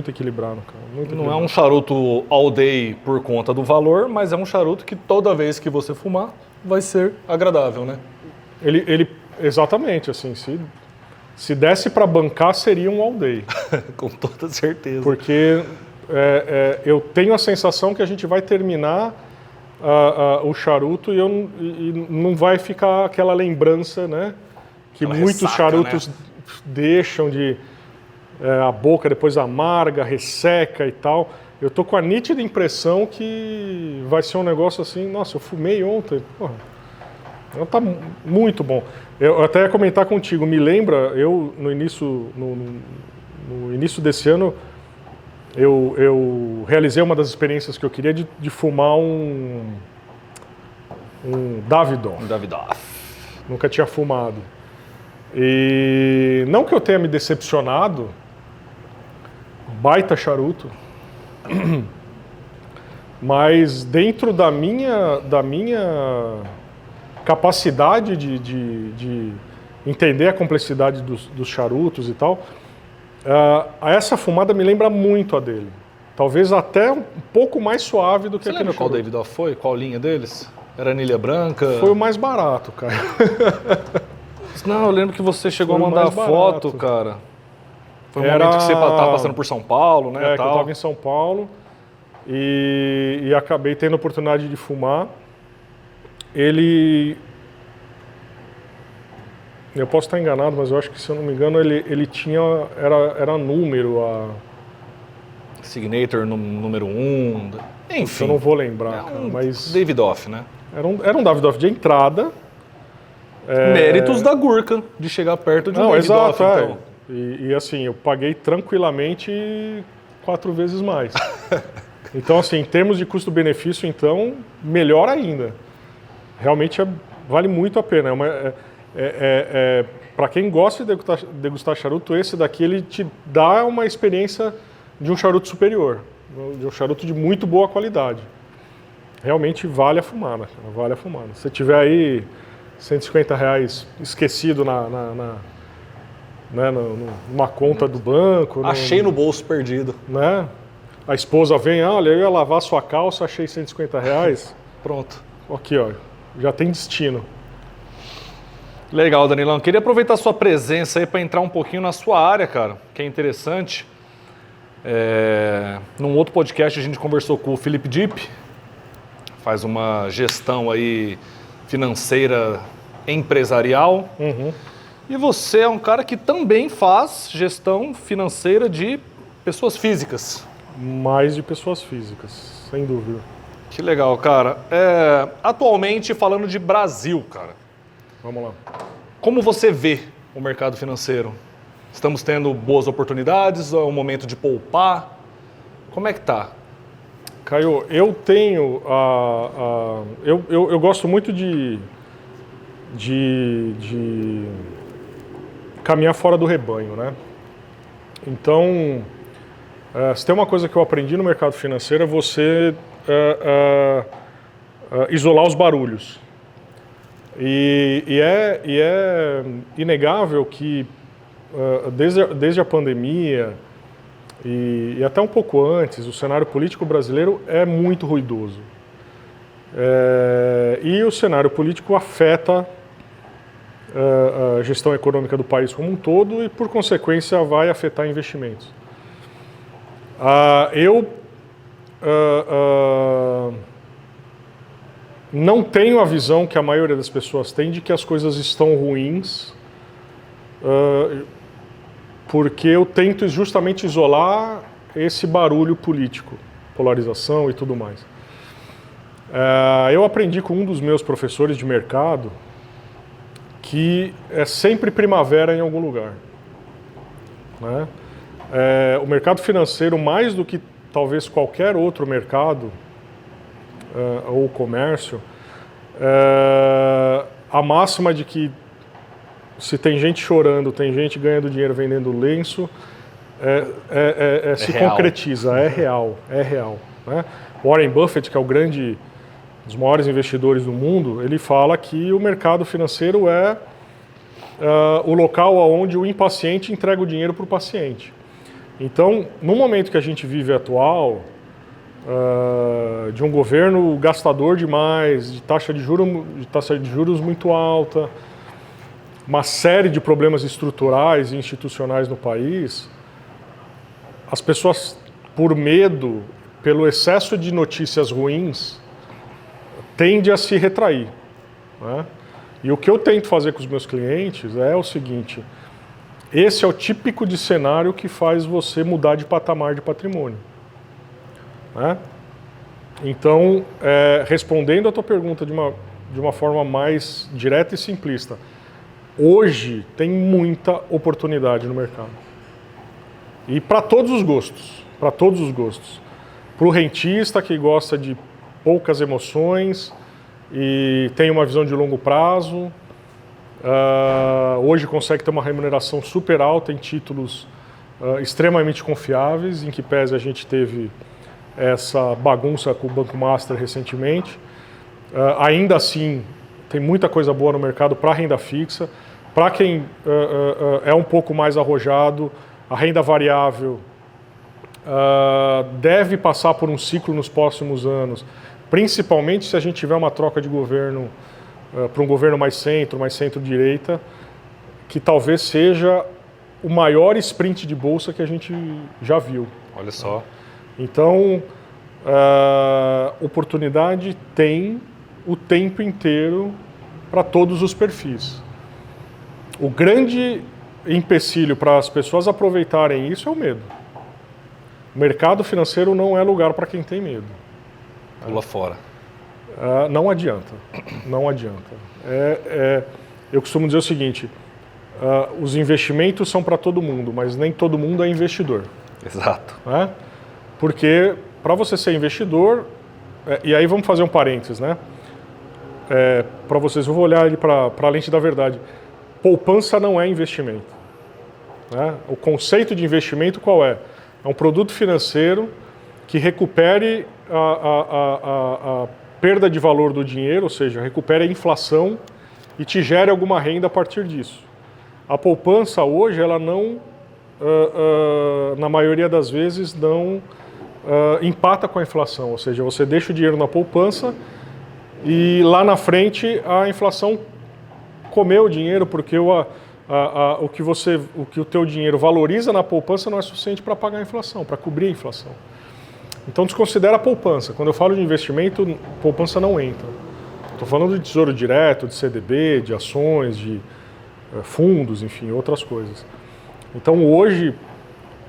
equilibrado, cara. Não é um charuto all day por conta do valor, mas é um charuto que toda vez que você fumar vai ser agradável, né? Exatamente, assim, se desse para bancar seria um all day. Com toda certeza. Porque eu tenho a sensação que a gente vai terminar o charuto e não vai ficar aquela lembrança, né? Que aquela muitos ressaca, charutos, né, deixam a boca depois amarga, resseca e tal. Eu tô com a nítida impressão que vai ser um negócio assim, nossa, eu fumei ontem, porra, tá muito bom. Eu até ia comentar contigo, me lembra, eu no início desse ano, eu realizei uma das experiências que eu queria de fumar um Davidoff. Um Davidoff. Nunca tinha fumado. E não que eu tenha me decepcionado, baita charuto, mas dentro da minha capacidade de entender a complexidade dos charutos e tal, essa fumada me lembra muito a dele. Talvez até um pouco mais suave do que aquele charuto. Você lembra qual Davidoff foi? Qual linha deles? Era anilha branca? Foi o mais barato, cara. Não, eu lembro que você chegou a mandar foto, cara. Foi um momento que você estava passando por São Paulo, né? Que eu estava em São Paulo e acabei tendo a oportunidade de fumar. Eu posso estar enganado, mas eu acho que, se eu não me engano, ele tinha... Era número, Signature número 1... Enfim. Eu não vou lembrar, mas... Davidoff, né? Era um Davidoff de entrada. Méritos da Gurkha, de chegar perto de um Davidoff, então. E assim, eu paguei tranquilamente 4 vezes mais. Então, assim, em termos de custo-benefício, então, melhor ainda. Realmente vale muito a pena. Para quem gosta de degustar charuto, esse daqui ele te dá uma experiência de um charuto superior. de um charuto de muito boa qualidade. Realmente vale a fumada, cara, vale a fumada. Se tiver aí R$150 esquecido numa conta do banco... Achei no bolso perdido. Né? A esposa vem, olha, eu ia lavar sua calça, achei R$150. Pronto. Aqui, ó, já tem destino. Legal, Danilão. Queria aproveitar a sua presença aí para entrar um pouquinho na sua área, cara, que é interessante. Num outro podcast a gente conversou com o Felipe Dipp, faz uma gestão aí financeira empresarial. Uhum. E você é um cara que também faz gestão financeira de pessoas físicas. Mais de pessoas físicas, sem dúvida. Que legal, cara. Atualmente, falando de Brasil, cara, Vamos lá. como você vê o mercado financeiro? Estamos tendo boas oportunidades? É um momento de poupar? Como é que tá? Caio, eu tenho eu gosto muito de caminhar fora do rebanho, né? Então, se tem uma coisa que eu aprendi no mercado financeiro é você isolar os barulhos. E é inegável que desde a pandemia e até um pouco antes, o cenário político brasileiro é muito ruidoso. E o cenário político afeta a gestão econômica do país como um todo e, por consequência, vai afetar investimentos. Eu não tenho a visão que a maioria das pessoas tem de que as coisas estão ruins, porque eu tento justamente isolar esse barulho político, polarização e tudo mais. Eu aprendi com um dos meus professores de mercado que é sempre primavera em algum lugar, né? O mercado financeiro, mais do que talvez qualquer outro mercado ou comércio, a máxima de que se tem gente chorando, tem gente ganhando dinheiro vendendo lenço, se real. concretiza, é real, né? Warren Buffett, que é dos maiores investidores do mundo, ele fala que o mercado financeiro é o local onde o impaciente entrega o dinheiro para o paciente. Então, no momento que a gente vive atual, de um governo gastador demais, de taxa de juros muito alta, uma série de problemas estruturais e institucionais no país, as pessoas, por medo, pelo excesso de notícias ruins, tendem a se retrair, né? E o que eu tento fazer com os meus clientes é o seguinte: esse é o típico de cenário que faz você mudar de patamar de patrimônio, né? Então, respondendo a tua pergunta de uma forma mais direta e simplista, hoje tem muita oportunidade no mercado. E para todos os gostos, para todos os gostos. Para o rentista que gosta de poucas emoções e tem uma visão de longo prazo, hoje consegue ter uma remuneração super alta em títulos extremamente confiáveis, em que pese a gente teve essa bagunça com o Banco Master recentemente. Ainda assim, tem muita coisa boa no mercado para renda fixa. Para quem é um pouco mais arrojado, a renda variável deve passar por um ciclo nos próximos anos, principalmente se a gente tiver uma troca de governo para um governo mais centro-direita, que talvez seja o maior sprint de bolsa que a gente já viu. Olha só. Então, oportunidade tem o tempo inteiro para todos os perfis. O grande empecilho para as pessoas aproveitarem isso é o medo. O mercado financeiro não é lugar para quem tem medo. Pula fora. Não adianta. Não adianta. Eu costumo dizer o seguinte: os investimentos são para todo mundo, mas nem todo mundo é investidor. Exato. Né? Porque para você ser investidor, e aí vamos fazer um parênteses, né? Para vocês, eu vou olhar ele para a lente da verdade. Poupança não é investimento, né? O conceito de investimento qual é? É um produto financeiro que recupere a perda de valor do dinheiro, ou seja, recupere a inflação e te gere alguma renda a partir disso. A poupança hoje, ela não, na maioria das vezes, não empata com a inflação, ou seja, você deixa o dinheiro na poupança e lá na frente a inflação comeu o dinheiro porque o que o teu dinheiro valoriza na poupança não é suficiente para pagar a inflação, para cobrir a inflação. Então desconsidera a poupança. Quando eu falo de investimento, poupança não entra. Estou falando de tesouro direto, de CDB, de ações, de fundos, enfim, outras coisas. Então hoje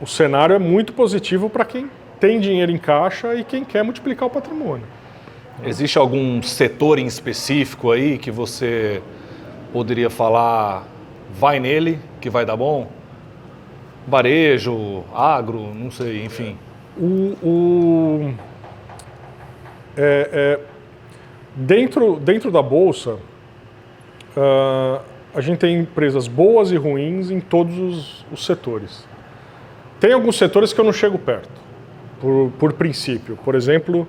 o cenário é muito positivo para quem tem dinheiro em caixa e quem quer multiplicar o patrimônio. Existe algum setor em específico aí que você poderia falar, vai nele que vai dar bom? Varejo, agro, não sei, enfim. Dentro da Bolsa, a gente tem empresas boas e ruins em todos os setores. Tem alguns setores que eu não chego perto, por princípio. Por exemplo,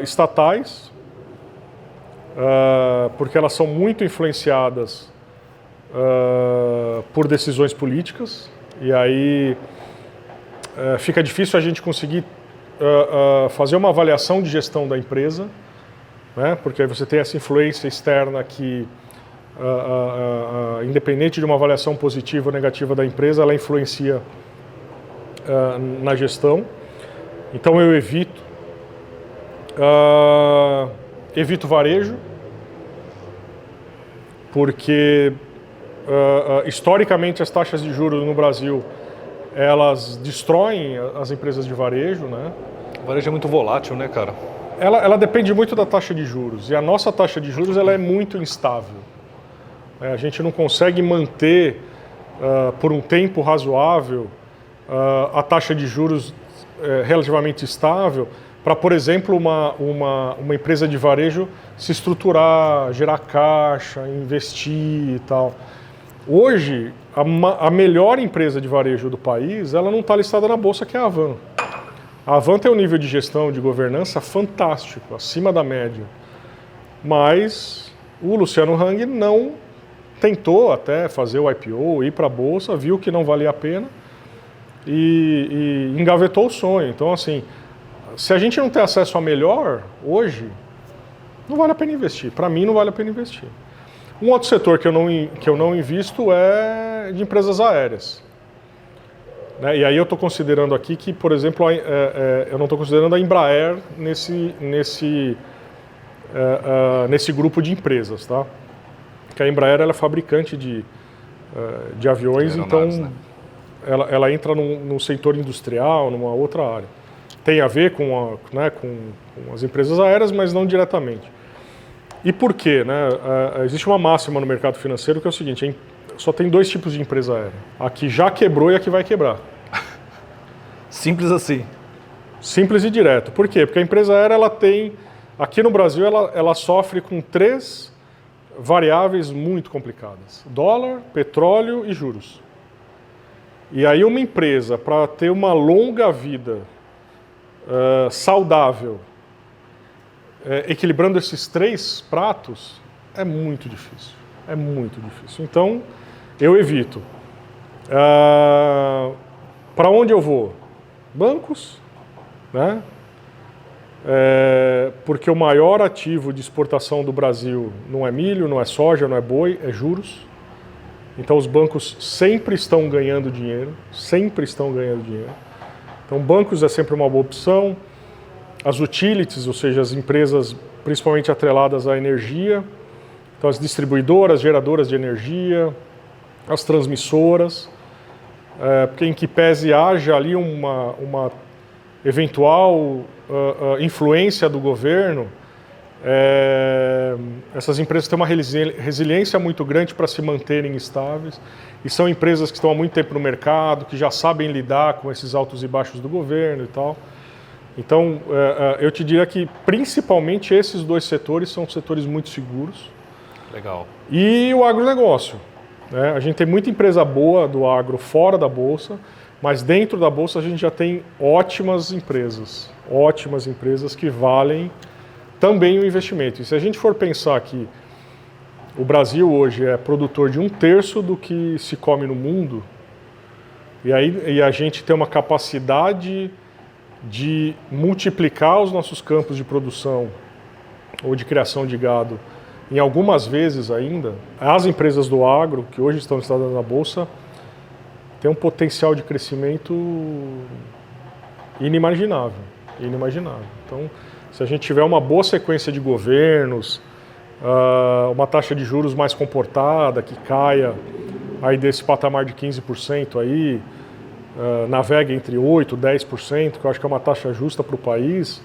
estatais, porque elas são muito influenciadas por decisões políticas, e aí fica difícil a gente conseguir fazer uma avaliação de gestão da empresa, né? Porque aí você tem essa influência externa que, independente de uma avaliação positiva ou negativa da empresa, ela influencia na gestão. Então eu evito varejo, porque historicamente as taxas de juros no Brasil elas destroem as empresas de varejo, né? O varejo é muito volátil, né, cara? Ela depende muito da taxa de juros, e a nossa taxa de juros ela é muito instável. A gente não consegue manter por um tempo razoável a taxa de juros relativamente estável para, por exemplo, uma empresa de varejo se estruturar, gerar caixa, investir e tal. Hoje, a melhor empresa de varejo do país, ela não está listada na Bolsa, que é a Havan. A Havan tem um nível de gestão, de governança fantástico, acima da média. Mas o Luciano Hang não tentou até fazer o IPO, ir para a Bolsa, viu que não valia a pena e engavetou o sonho. Então, assim, se a gente não tem acesso a melhor hoje, não vale a pena investir. Para mim, não vale a pena investir. Um outro setor que eu não invisto é de empresas aéreas. E aí eu estou considerando aqui que, por exemplo, eu não estou considerando a Embraer nesse grupo de empresas, tá? Porque a Embraer ela é fabricante de aviões, então né? ela entra num setor industrial, numa outra área. Tem a ver com as empresas aéreas, mas não diretamente. E por quê? Né? Existe uma máxima no mercado financeiro que é o seguinte: só tem dois tipos de empresa aérea. A que já quebrou e a que vai quebrar. Simples assim. Simples e direto. Por quê? Porque a empresa aérea, ela tem... Aqui no Brasil, ela sofre com 3 variáveis muito complicadas: dólar, petróleo e juros. E aí uma empresa, para ter uma longa vida saudável, equilibrando esses 3 pratos, é muito difícil. É muito difícil. Então, eu evito. Para onde eu vou? Bancos, né? Porque o maior ativo de exportação do Brasil não é milho, não é soja, não é boi, é juros. Então os bancos sempre estão ganhando dinheiro, sempre estão ganhando dinheiro. Então bancos é sempre uma boa opção. As utilities, ou seja, as empresas principalmente atreladas à energia, então as distribuidoras, geradoras de energia, as transmissoras, porque em que pese haja ali uma eventual influência do governo, essas empresas têm uma resiliência muito grande para se manterem estáveis, e são empresas que estão há muito tempo no mercado, que já sabem lidar com esses altos e baixos do governo e tal. Então, eu te diria que principalmente esses 2 setores são setores muito seguros. Legal. E o agronegócio. A gente tem muita empresa boa do agro fora da Bolsa. Mas dentro da Bolsa a gente já tem ótimas empresas que valem também o investimento. E se a gente for pensar que o Brasil hoje é produtor de 1/3 do que se come no mundo, e a gente tem uma capacidade de multiplicar os nossos campos de produção ou de criação de gado em algumas vezes ainda, as empresas do agro, que hoje estão listadas na Bolsa, têm um potencial de crescimento inimaginável. Então, se a gente tiver uma boa sequência de governos, uma taxa de juros mais comportada, que caia aí desse patamar de 15% aí, navega entre 8% e 10%, que eu acho que é uma taxa justa para o país,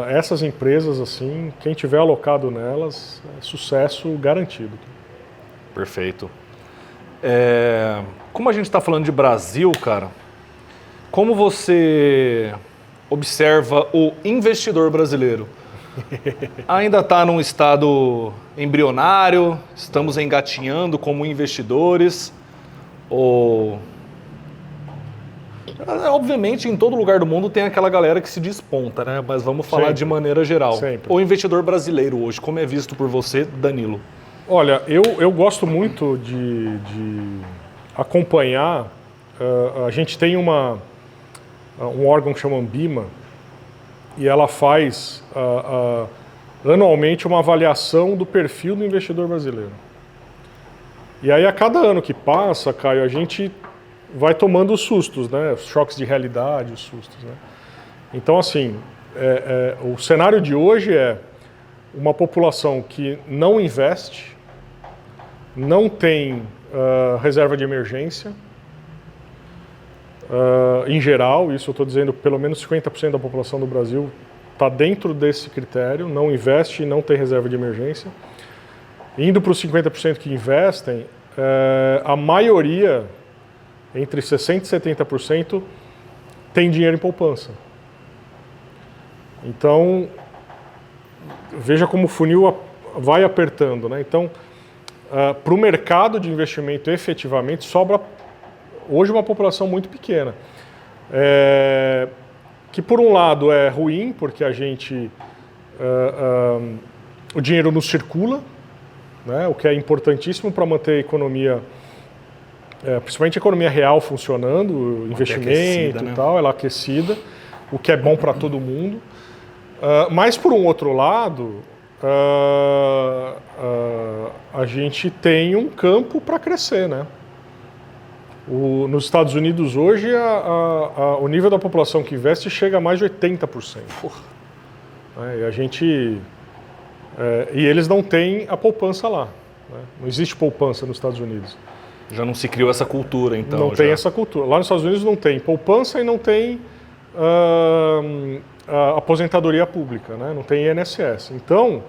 essas empresas, assim, quem tiver alocado nelas, é sucesso garantido. Perfeito. Como a gente está falando de Brasil, cara, como você observa o investidor brasileiro? Ainda está num estado embrionário? Estamos engatinhando como investidores? Ou... Obviamente, em todo lugar do mundo tem aquela galera que se desponta, né? Mas vamos falar de maneira geral. Sempre. O investidor brasileiro hoje, como é visto por você, Danilo? Olha, eu gosto muito de acompanhar. A gente tem um órgão que chama Ambima, e ela faz anualmente uma avaliação do perfil do investidor brasileiro. E aí, a cada ano que passa, Caio, a gente vai tomando os sustos, né? Os choques de realidade, os sustos, né? Então, assim, o cenário de hoje é uma população que não investe, não tem reserva de emergência, em geral, isso eu estou dizendo, pelo menos 50% da população do Brasil está dentro desse critério, não investe e não tem reserva de emergência. Indo para os 50% que investem, a maioria, entre 60% e 70%, tem dinheiro em poupança. Então, veja como o funil vai apertando, né? Então, para o mercado de investimento, efetivamente, sobra hoje uma população muito pequena. Que, por um lado, é ruim, porque o dinheiro não circula, né? O que é importantíssimo para manter a economia, principalmente a economia real funcionando, investimento e tal, ela é aquecida, o que é bom para todo mundo. Mas, por um outro lado, a gente tem um campo para crescer, né? Nos Estados Unidos hoje, o nível da população que investe chega a mais de 80%. E eles não têm a poupança lá, né? Não existe poupança nos Estados Unidos. Já não se criou essa cultura, então? Não tem essa cultura. Lá nos Estados Unidos não tem poupança e não tem aposentadoria pública, né? Não tem INSS. Então,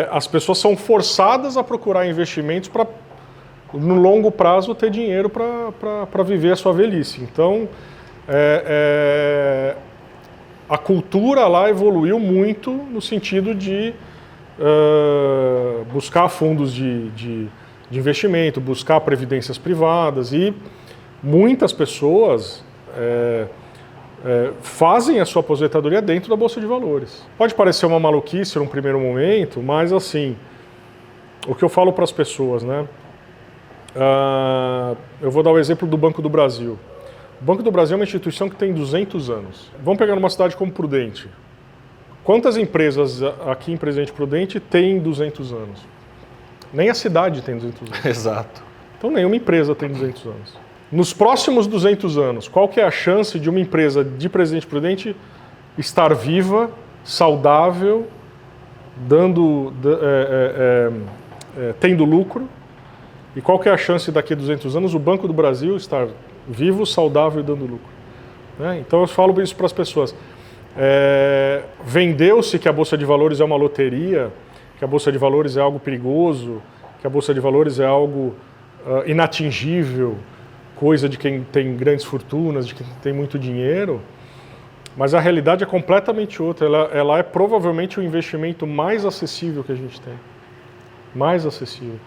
as pessoas são forçadas a procurar investimentos para, no longo prazo, ter dinheiro para viver a sua velhice. Então, a cultura lá evoluiu muito no sentido de buscar fundos de investimento, buscar previdências privadas, e muitas pessoas fazem a sua aposentadoria dentro da Bolsa de Valores. Pode parecer uma maluquice num primeiro momento, mas assim, o que eu falo para as pessoas, né? Eu vou dar o exemplo do Banco do Brasil. O Banco do Brasil é uma instituição que tem 200 anos. Vamos pegar numa cidade como Prudente. Quantas empresas aqui em Presidente Prudente têm 200 anos? Nem a cidade tem 200 anos. Exato. Então nenhuma empresa tem 200 anos. Nos próximos 200 anos, qual que é a chance de uma empresa de Presidente Prudente estar viva, saudável, tendo lucro? E qual que é a chance daqui a 200 anos o Banco do Brasil estar vivo, saudável e dando lucro? Né? Então eu falo isso para as pessoas. Vendeu-se que a Bolsa de Valores é uma loteria, que a Bolsa de Valores é algo perigoso, que a Bolsa de Valores é algo inatingível, coisa de quem tem grandes fortunas, de quem tem muito dinheiro, mas a realidade é completamente outra. Ela é provavelmente o investimento mais acessível que a gente tem. Mais acessível.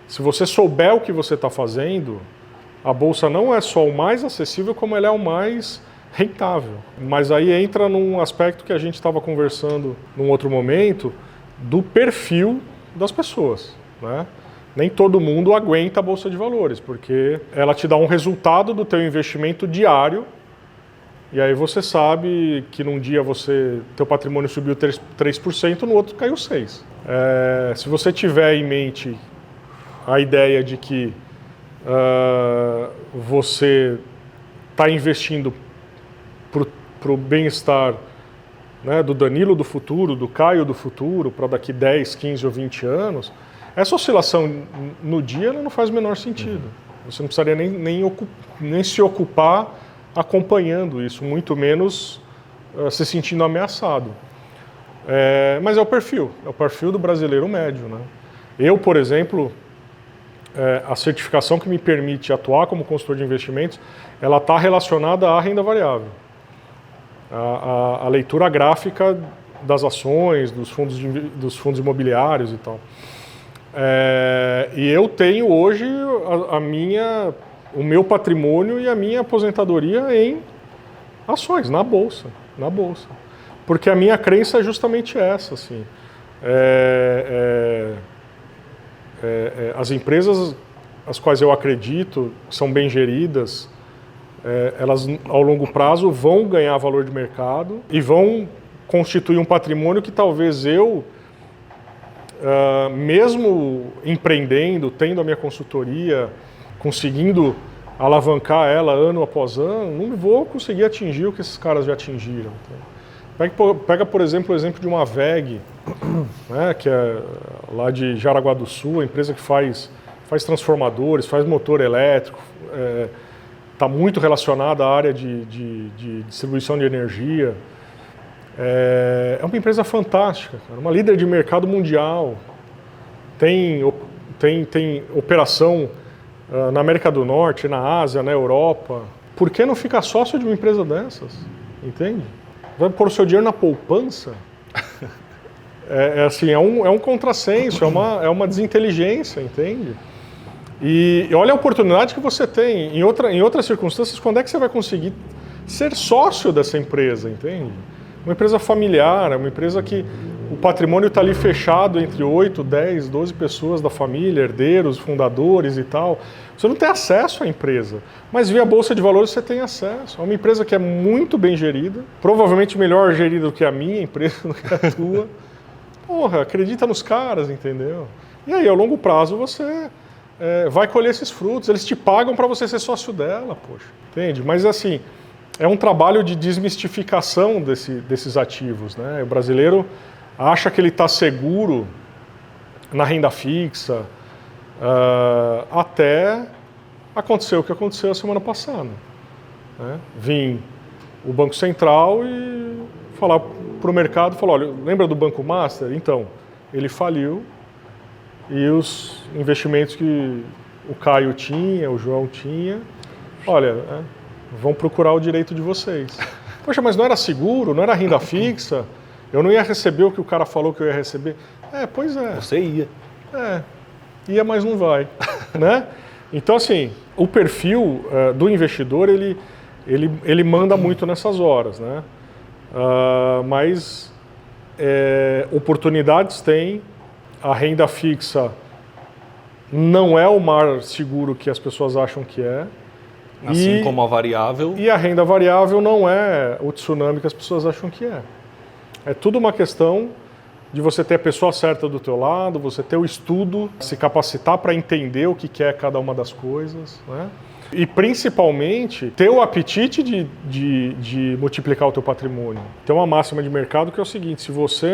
Se você souber o que você está fazendo, a Bolsa não é só o mais acessível, como ela é o mais rentável. Mas aí entra num aspecto que a gente estava conversando num outro momento, do perfil das pessoas, né? Nem todo mundo aguenta a Bolsa de Valores, porque ela te dá um resultado do teu investimento diário, e aí você sabe que num dia teu patrimônio subiu 3%, no outro caiu 6%. Se você tiver em mente a ideia de que você está investindo para o bem-estar, né, do Danilo do futuro, do Caio do futuro, para daqui 10, 15 ou 20 anos, essa oscilação no dia ela não faz o menor sentido. Você não precisaria nem se ocupar acompanhando isso, muito menos se sentindo ameaçado. Mas é o perfil do brasileiro médio, né? Eu, por exemplo, a certificação que me permite atuar como consultor de investimentos, ela está relacionada à renda variável. A leitura gráfica das ações, dos fundos imobiliários e tal. E eu tenho hoje o meu patrimônio e a minha aposentadoria em ações, na Bolsa. Porque a minha crença é justamente essa, assim. As empresas as quais eu acredito, que são bem geridas, elas ao longo prazo vão ganhar valor de mercado e vão constituir um patrimônio que talvez eu, mesmo empreendendo, tendo a minha consultoria, conseguindo alavancar ela ano após ano, não vou conseguir atingir o que esses caras já atingiram. Pega, por exemplo, o exemplo de uma VEG, né, que é lá de Jaraguá do Sul, a empresa que faz transformadores, faz motor elétrico, está muito relacionada à área de distribuição de energia. É uma empresa fantástica, cara, uma líder de mercado mundial. Tem operação na América do Norte, na Ásia, na Europa. Por que não ficar sócio de uma empresa dessas? Entende? Vai pôr o seu dinheiro na poupança? É um contrassenso, é uma desinteligência, entende? E olha a oportunidade que você tem. Em outras circunstâncias, quando é que você vai conseguir ser sócio dessa empresa, entende? Uma empresa familiar, uma empresa que o patrimônio está ali fechado entre 8, 10, 12 pessoas da família, herdeiros, fundadores e tal. Você não tem acesso à empresa, mas via Bolsa de Valores você tem acesso. É uma empresa que é muito bem gerida, provavelmente melhor gerida do que a minha empresa, do que a tua. Porra, acredita nos caras, entendeu? E aí, ao longo prazo, você vai colher esses frutos. Eles te pagam para você ser sócio dela, poxa. Entende? Mas assim, é um trabalho de desmistificação desses ativos, né? O brasileiro acha que ele está seguro na renda fixa, até acontecer o que aconteceu a semana passada, né? Vim o Banco Central e falar para o mercado, olha, lembra do Banco Master? Então, ele faliu e os investimentos que o Caio tinha, o João tinha, olha, vão procurar o direito de vocês. Poxa, mas não era seguro, não era renda fixa, eu não ia receber o que o cara falou que eu ia receber. Pois é. Você ia. Ia, mas não vai. Né? Então, assim, o perfil do investidor, ele manda muito nessas horas, né? Mas oportunidades tem, a renda fixa não é o mar seguro que as pessoas acham que é. Assim como a variável. E a renda variável não é o tsunami que as pessoas acham que é. É tudo uma questão de você ter a pessoa certa do teu lado, você ter o estudo, se capacitar para entender o que é cada uma das coisas, né? E principalmente ter o apetite de multiplicar o teu patrimônio. Tem uma máxima de mercado que é o seguinte: se você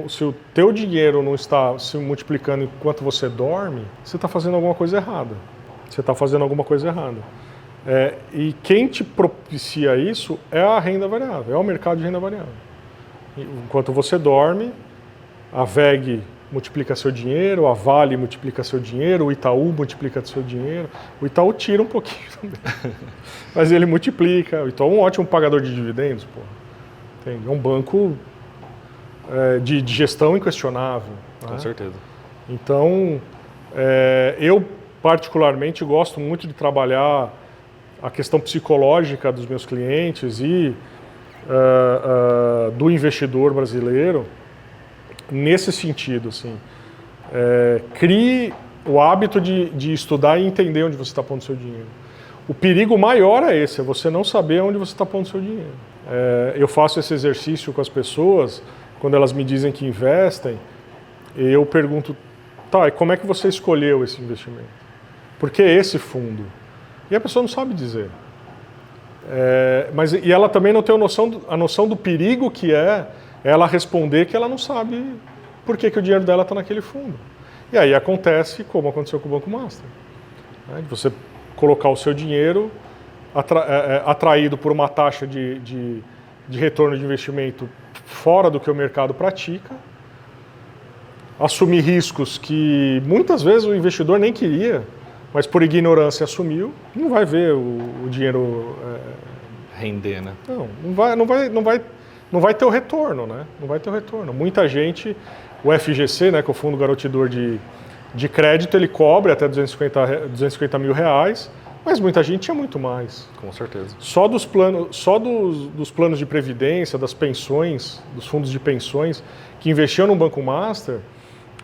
se o teu dinheiro não está se multiplicando enquanto você dorme, você está fazendo alguma coisa errada. E quem te propicia isso é a renda variável, é o mercado de renda variável. Enquanto você dorme, a VEG multiplica seu dinheiro, a Vale multiplica seu dinheiro, o Itaú multiplica seu dinheiro. O Itaú tira um pouquinho também, mas ele multiplica. O Itaú é um ótimo pagador de dividendos, pô. É um banco de gestão inquestionável. Com né? certeza. Então, eu particularmente, gosto muito de trabalhar a questão psicológica dos meus clientes e do investidor brasileiro nesse sentido, assim. Crie o hábito de estudar e entender onde você está pondo seu dinheiro. O perigo maior é esse, é você não saber onde você está pondo seu dinheiro. Eu faço esse exercício com as pessoas, quando elas me dizem que investem, eu pergunto, tá, e como é que você escolheu esse investimento? Por que esse fundo? E a pessoa não sabe dizer. E ela também não tem a noção do perigo que é ela responder que ela não sabe por que o dinheiro dela está naquele fundo. E aí acontece como aconteceu com o Banco Master. Você colocar o seu dinheiro atraído por uma taxa de retorno de investimento fora do que o mercado pratica, assumir riscos que muitas vezes o investidor nem queria, mas por ignorância assumiu, não vai ver o dinheiro render, né? Não vai ter o retorno, né? Não vai ter o retorno. Muita gente, o FGC, né, que é o Fundo Garantidor de Crédito, ele cobre até 250 mil reais, mas muita gente tinha muito mais. Com certeza. Só dos planos de previdência, das pensões, dos fundos de pensões que investiam no Banco Master,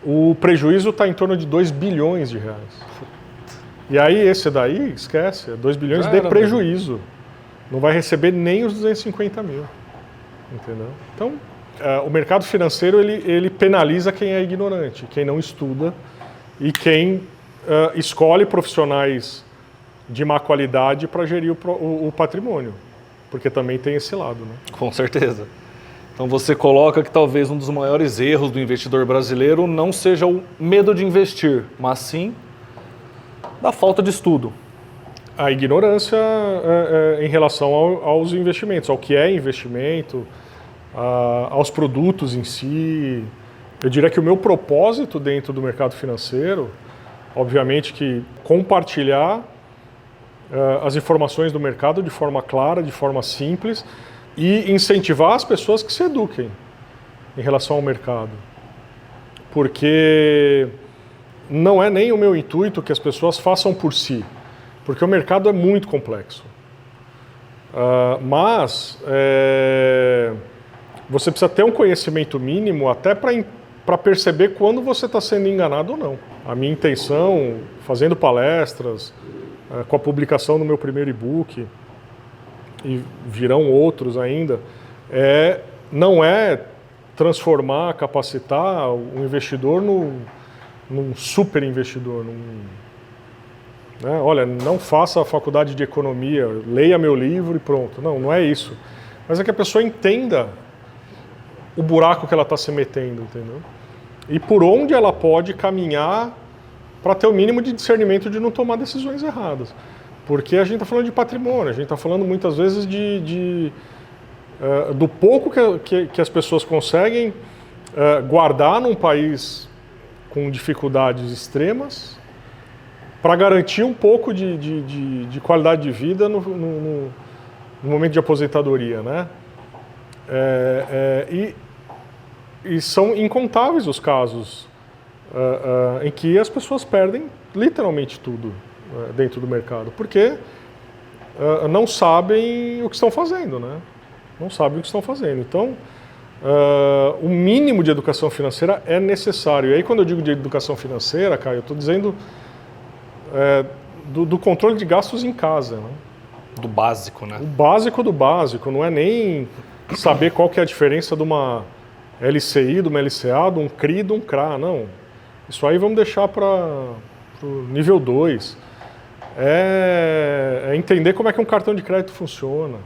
o prejuízo está em torno de 2 bilhões de reais. E aí esse daí, esquece, é 2 bilhões de prejuízo. Não vai receber nem os 250 mil. Entendeu? Então, o mercado financeiro ele penaliza quem é ignorante, quem não estuda e quem escolhe profissionais de má qualidade para gerir o patrimônio, porque também tem esse lado, né? Com certeza. Então você coloca que talvez um dos maiores erros do investidor brasileiro não seja o medo de investir, mas sim da falta de estudo. A ignorância em relação aos investimentos, ao que é investimento, aos produtos em si. Eu diria que o meu propósito dentro do mercado financeiro, obviamente que compartilhar as informações do mercado de forma clara, de forma simples e incentivar as pessoas que se eduquem em relação ao mercado. Porque não é nem o meu intuito que as pessoas façam por si, porque o mercado é muito complexo. Mas você precisa ter um conhecimento mínimo até para perceber quando você está sendo enganado ou não. A minha intenção, fazendo palestras, com a publicação do meu primeiro e-book, e virão outros ainda, não é transformar, capacitar o investidor num super investidor. Olha, não faça a faculdade de economia, leia meu livro e pronto. Não é isso. Mas é que a pessoa entenda o buraco que ela está se metendo, entendeu? E por onde ela pode caminhar para ter o mínimo de discernimento de não tomar decisões erradas. Porque a gente está falando de patrimônio, a gente está falando muitas vezes do pouco que as pessoas conseguem guardar num país com dificuldades extremas para garantir um pouco de qualidade de vida no momento de aposentadoria, né? E são incontáveis os casos em que as pessoas perdem literalmente tudo dentro do mercado, porque não sabem o que estão fazendo, né? Não sabem o que estão fazendo. Então, o mínimo de educação financeira é necessário. E aí, quando eu digo de educação financeira, Caio, eu estou dizendo do controle de gastos em casa, né? Do básico, né? O básico do básico, não é nem saber qual que é a diferença de uma LCI, de uma LCA, de um CRI, de um CRA, não. Isso aí vamos deixar para o nível 2. É entender como é que um cartão de crédito funciona,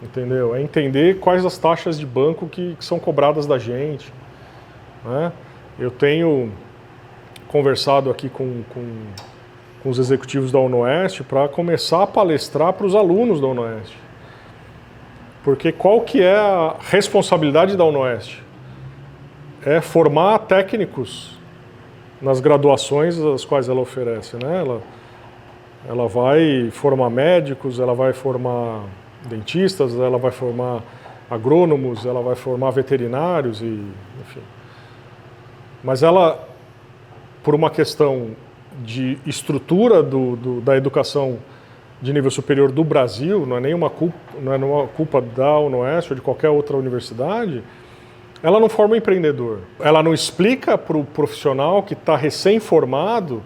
entendeu? É entender quais as taxas de banco que são cobradas da gente, né? Eu tenho conversado aqui com os executivos da UniOeste para começar a palestrar para os alunos da UniOeste. Porque qual que é a responsabilidade da UniOeste? É formar técnicos nas graduações às quais ela oferece, né? Ela vai formar médicos, ela vai formar dentistas, ela vai formar agrônomos, ela vai formar veterinários, enfim. Mas ela, por uma questão de estrutura da educação de nível superior do Brasil, não é nenhuma culpa da UNOeste ou de qualquer outra universidade, ela não forma um empreendedor. Ela não explica para o profissional que está recém-formado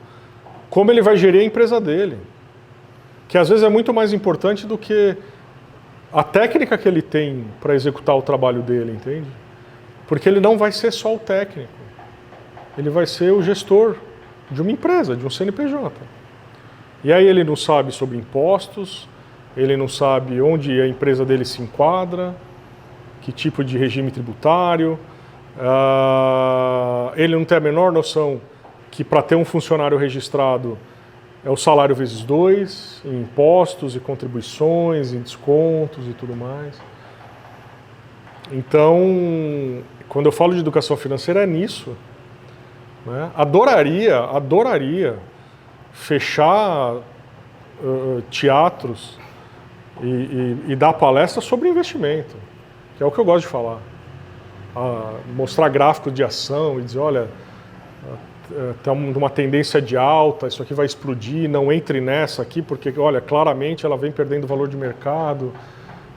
como ele vai gerir a empresa dele. Que às vezes é muito mais importante do que a técnica que ele tem para executar o trabalho dele, entende? Porque ele não vai ser só o técnico. Ele vai ser o gestor de uma empresa, de um CNPJ. E aí ele não sabe sobre impostos, ele não sabe onde a empresa dele se enquadra, que tipo de regime tributário, ele não tem a menor noção que para ter um funcionário registrado é o salário vezes 2, em impostos e contribuições, em descontos e tudo mais. Então, quando eu falo de educação financeira é nisso. Né? Adoraria fechar teatros e dar palestras sobre investimento, que é o que eu gosto de falar. Mostrar gráficos de ação e dizer, olha, tem uma tendência de alta, isso aqui vai explodir, não entre nessa aqui, porque, olha, claramente ela vem perdendo valor de mercado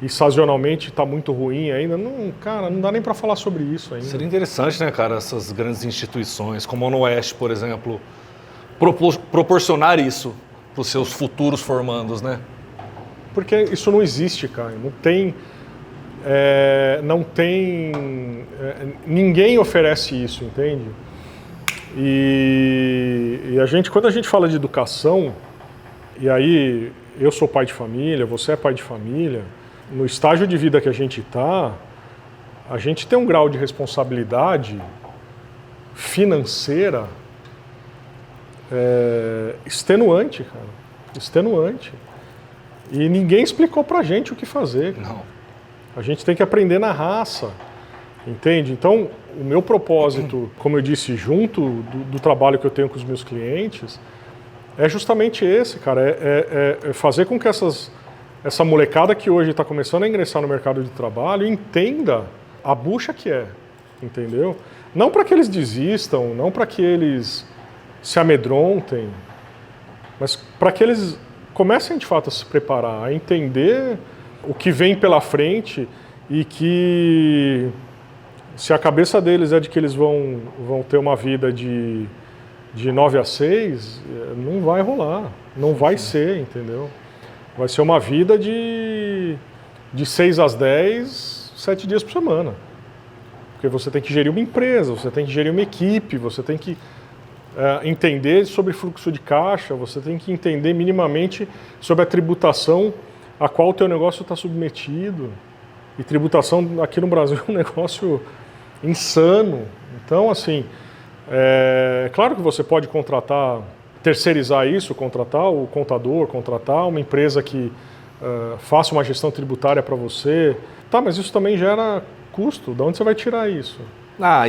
e sazonalmente está muito ruim ainda. Não, cara, não dá nem para falar sobre isso ainda. Seria interessante, né, cara, essas grandes instituições, como a UNOeste, por exemplo, proporcionar isso para os seus futuros formandos, né? Porque isso não existe, cara. Ninguém oferece isso, entende? E quando a gente fala de educação, e aí eu sou pai de família, você é pai de família, no estágio de vida que a gente está, a gente tem um grau de responsabilidade financeira extenuante, cara. Extenuante. E ninguém explicou pra gente o que fazer. Não. A gente tem que aprender na raça, entende? Então, o meu propósito, como eu disse, junto do trabalho que eu tenho com os meus clientes, é justamente esse, cara. É fazer com que essa molecada que hoje está começando a ingressar no mercado de trabalho entenda a bucha que é, entendeu? Não para que eles desistam, não para que eles se amedrontem, mas para que eles comecem de fato a se preparar, a entender o que vem pela frente e que se a cabeça deles é de que eles vão ter uma vida de 9 a 6, não vai rolar, não vai ser, entendeu? Vai ser uma vida de 6 às 10, 7 dias por semana. Porque você tem que gerir uma empresa, você tem que gerir uma equipe, você tem que entender sobre fluxo de caixa, você tem que entender minimamente sobre a tributação a qual o teu negócio está submetido. E tributação aqui no Brasil é um negócio insano. Então, assim, claro que você pode terceirizar isso, contratar o contador, contratar uma empresa que faça uma gestão tributária para você. Tá, mas isso também gera custo. De onde você vai tirar isso?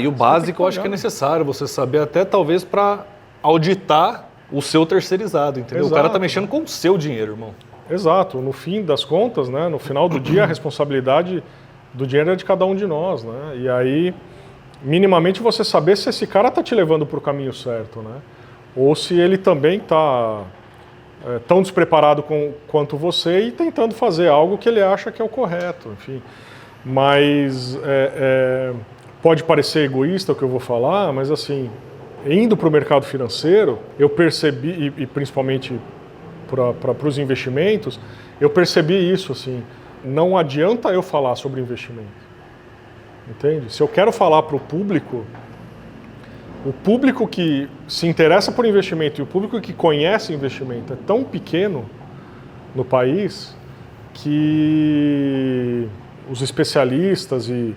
E o básico eu acho que é necessário você saber até talvez para auditar o seu terceirizado, entendeu? Exato. O cara tá mexendo com o seu dinheiro, irmão. Exato. No fim das contas, né, no final do dia, a responsabilidade do dinheiro é de cada um de nós, né? E aí, minimamente, você saber se esse cara está te levando para o caminho certo, né? Ou se ele também está tão despreparado quanto você e tentando fazer algo que ele acha que é o correto, enfim. Mas pode parecer egoísta o que eu vou falar, mas assim, indo para o mercado financeiro, eu percebi, e principalmente para os investimentos, eu percebi isso, assim, não adianta eu falar sobre investimento, entende? Se eu quero falar para o público que se interessa por investimento e o público que conhece investimento é tão pequeno no país que os especialistas e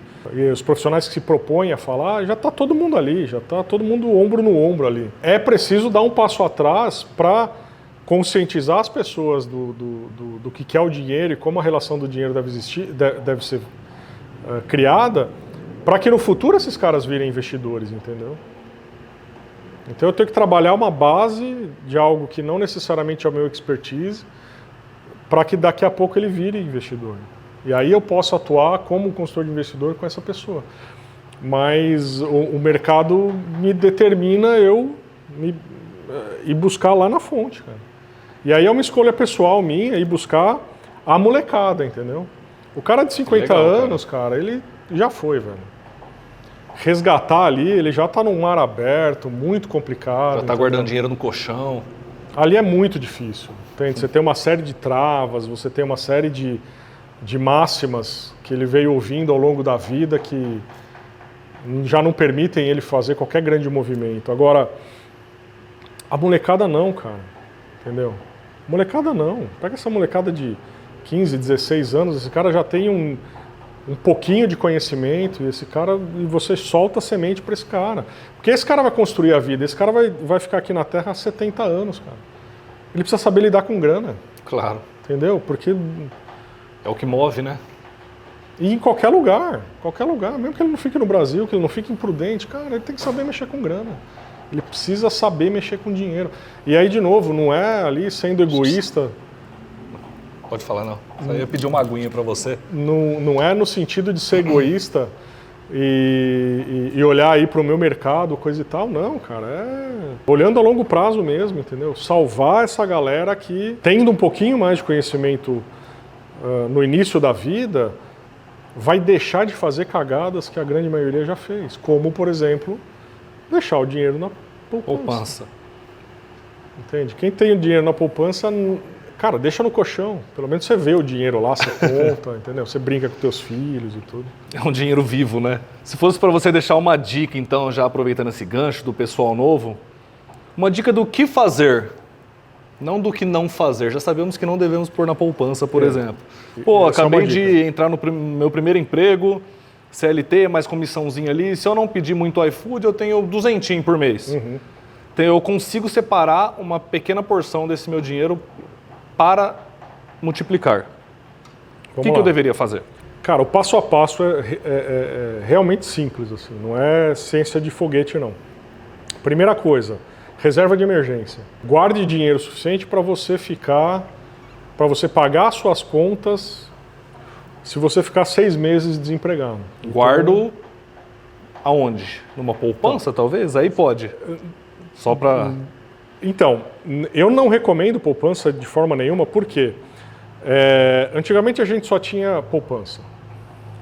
os profissionais que se propõem a falar, já está todo mundo ali, já está todo mundo ombro no ombro ali. É preciso dar um passo atrás para conscientizar as pessoas do que é o dinheiro e como a relação do dinheiro deve ser criada, para que no futuro esses caras virem investidores, entendeu? Então eu tenho que trabalhar uma base de algo que não necessariamente é o meu expertise, para que daqui a pouco ele vire investidor. E aí eu posso atuar como consultor de investidor com essa pessoa. Mas o mercado me determina eu ir buscar lá na fonte, cara. E aí é uma escolha pessoal minha ir buscar a molecada, entendeu? O cara de 50 anos, cara, ele já foi, velho. Resgatar ali, ele já tá num mar aberto, muito complicado. Já tá guardando dinheiro no colchão. Ali é muito difícil, entende? Você tem uma série de travas, você tem uma série de máximas que ele veio ouvindo ao longo da vida que já não permitem ele fazer qualquer grande movimento. Agora, a molecada não, cara, entendeu? Molecada não. Pega essa molecada de 15, 16 anos, esse cara já tem um pouquinho de conhecimento e você solta a semente para esse cara. Porque esse cara vai construir a vida, esse cara vai ficar aqui na Terra há 70 anos, cara. Ele precisa saber lidar com grana. Claro. Entendeu? Porque... é o que move, né? E em qualquer lugar, mesmo que ele não fique no Brasil, que ele não fique imprudente, cara, ele tem que saber mexer com grana. Ele precisa saber mexer com dinheiro. E aí, de novo, não é ali sendo egoísta. Pode falar, não. Só ia pedir uma aguinha para você. Não é no sentido de ser egoísta e olhar aí para o meu mercado, coisa e tal. Não, cara. É olhando a longo prazo mesmo, entendeu? Salvar essa galera que, tendo um pouquinho mais de conhecimento no início da vida, vai deixar de fazer cagadas que a grande maioria já fez. Como, por exemplo, deixar o dinheiro na poupança. Entende? Quem tem o dinheiro na poupança, cara, deixa no colchão. Pelo menos você vê o dinheiro lá, você conta, entendeu? Você brinca com teus filhos e tudo. É um dinheiro vivo, né? Se fosse para você deixar uma dica, então, já aproveitando esse gancho do pessoal novo, uma dica do que fazer, não do que não fazer. Já sabemos que não devemos pôr na poupança, por exemplo. Pô, acabei de entrar no meu primeiro emprego, CLT, mais comissãozinha ali. Se eu não pedir muito iFood, eu tenho 200 por mês. Então eu consigo separar uma pequena porção desse meu dinheiro para multiplicar. O que eu deveria fazer? Cara, o passo a passo é realmente simples, assim, não é ciência de foguete, não. Primeira coisa, reserva de emergência. Guarde dinheiro suficiente para você pagar suas contas se você ficar 6 meses desempregado. Guardo aonde? Numa poupança, talvez? Aí pode. Só para... Então, eu não recomendo poupança de forma nenhuma, porque antigamente a gente só tinha poupança.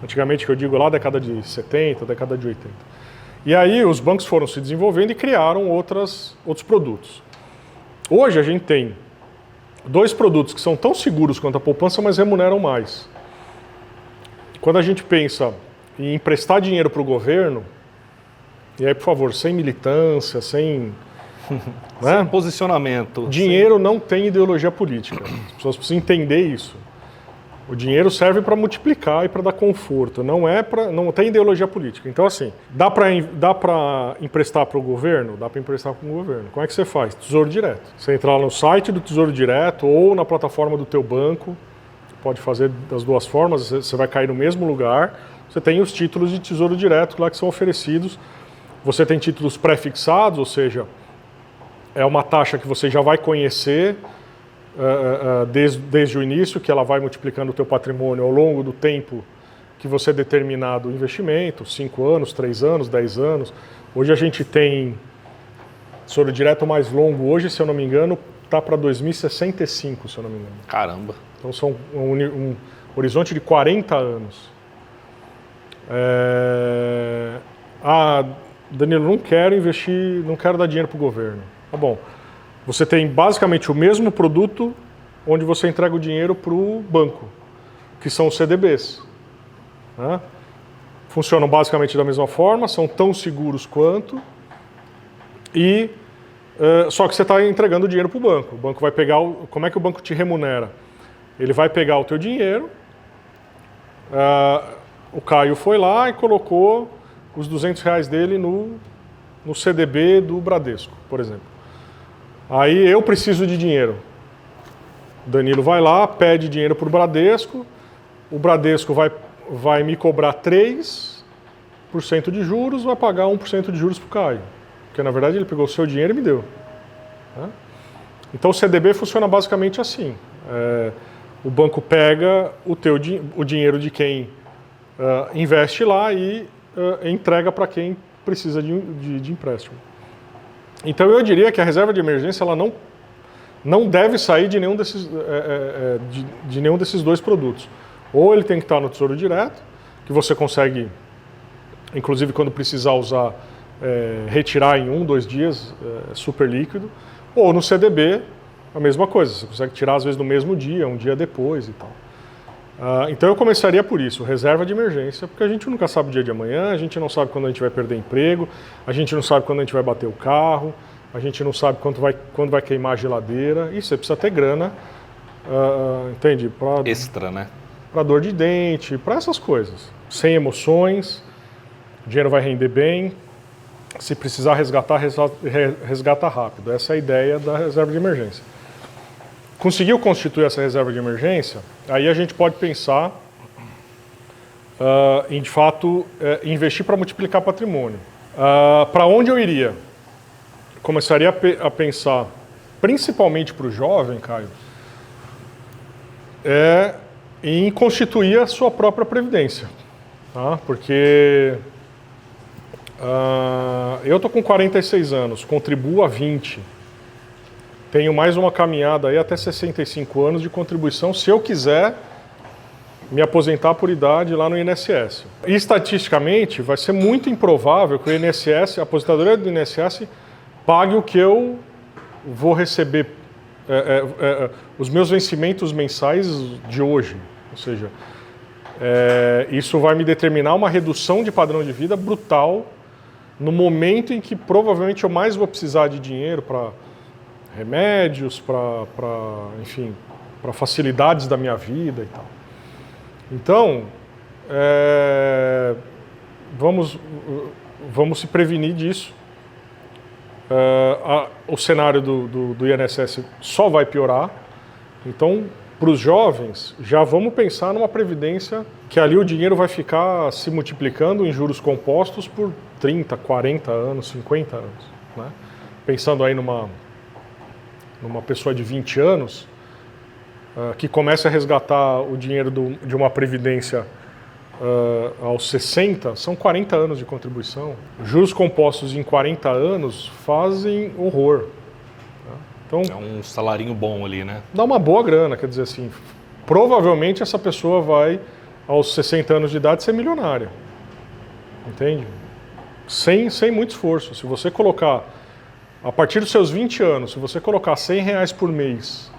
Antigamente, que eu digo lá, década de 70, década de 80. E aí os bancos foram se desenvolvendo e criaram outros produtos. Hoje a gente tem 2 produtos que são tão seguros quanto a poupança, mas remuneram mais. Quando a gente pensa em emprestar dinheiro para o governo, e aí, por favor, sem militância, sem Sem posicionamento. Dinheiro não tem ideologia política. As pessoas precisam entender isso. O dinheiro serve para multiplicar e para dar conforto. Não tem ideologia política. Então, assim, dá para emprestar para o governo? Dá para emprestar para o governo. Como é que você faz? Tesouro Direto. Você entra lá no site do Tesouro Direto ou na plataforma do teu banco. Pode fazer das duas formas. Você vai cair no mesmo lugar. Você tem os títulos de Tesouro Direto lá que são oferecidos. Você tem títulos pré-fixados, ou seja, é uma taxa que você já vai conhecer desde o início, que ela vai multiplicando o teu patrimônio ao longo do tempo que você determinar do investimento, 5 anos, 3 anos, 10 anos. Hoje a gente tem Tesouro Direto mais longo, hoje, se eu não me engano, está para 2065, se eu não me engano. Caramba! Então são um horizonte de 40 anos. Danilo, não quero investir, não quero dar dinheiro para o governo. Tá bom. Você tem basicamente o mesmo produto onde você entrega o dinheiro para o banco, que são os CDBs. Né? Funcionam basicamente da mesma forma, são tão seguros quanto, só que você está entregando o dinheiro para o banco. O banco vai pegar, como é que o banco te remunera? Ele vai pegar o teu dinheiro, o Caio foi lá e colocou os R$200 dele no CDB do Bradesco, por exemplo. Aí eu preciso de dinheiro. O Danilo vai lá, pede dinheiro para o Bradesco vai me cobrar 3% de juros, vai pagar 1% de juros para o Caio. Porque na verdade ele pegou o seu dinheiro e me deu. Então o CDB funciona basicamente assim. O banco pega o dinheiro de quem investe lá e entrega para quem precisa de empréstimo. Então eu diria que a reserva de emergência ela não deve sair de nenhum desses dois produtos. Ou ele tem que estar no Tesouro Direto, que você consegue, inclusive quando precisar usar, retirar em 1, 2 dias, super líquido, ou no CDB, a mesma coisa, você consegue tirar às vezes no mesmo dia, um dia depois e tal. Então eu começaria por isso, reserva de emergência, porque a gente nunca sabe o dia de amanhã, a gente não sabe quando a gente vai perder emprego, a gente não sabe quando a gente vai bater o carro, a gente não sabe quando vai queimar a geladeira, e você precisa ter grana, entende? Extra, né? Para dor de dente, para essas coisas. Sem emoções, o dinheiro vai render bem, se precisar resgatar, resgata rápido. Essa é a ideia da reserva de emergência. Conseguiu constituir essa reserva de emergência, aí a gente pode pensar em, de fato, investir para multiplicar patrimônio. Para onde eu iria? Começaria a pensar, principalmente para o jovem, Caio, em constituir a sua própria previdência. Tá? Porque eu estou com 46 anos, contribuo há 20. Tenho mais uma caminhada aí até 65 anos de contribuição, se eu quiser me aposentar por idade lá no INSS. E, estatisticamente, vai ser muito improvável que o INSS, a aposentadoria do INSS, pague o que eu vou receber, os meus vencimentos mensais de hoje. Ou seja, isso vai me determinar uma redução de padrão de vida brutal no momento em que provavelmente eu mais vou precisar de dinheiro para remédios, enfim, para facilidades da minha vida e tal. Então, vamos se prevenir disso. O cenário do INSS só vai piorar. Então, para os jovens, já vamos pensar numa previdência que ali o dinheiro vai ficar se multiplicando em juros compostos por 30, 40 anos, 50 anos. Né? Pensando aí numa pessoa de 20 anos, que começa a resgatar o dinheiro de uma previdência aos 60, são 40 anos de contribuição. Juros compostos em 40 anos fazem horror. Então, é um salarinho bom ali, né? Dá uma boa grana, quer dizer assim, provavelmente essa pessoa vai, aos 60 anos de idade, ser milionária. Entende? Sem muito esforço. Se você colocar, a partir dos seus 20 anos, se você colocar R$100 por mês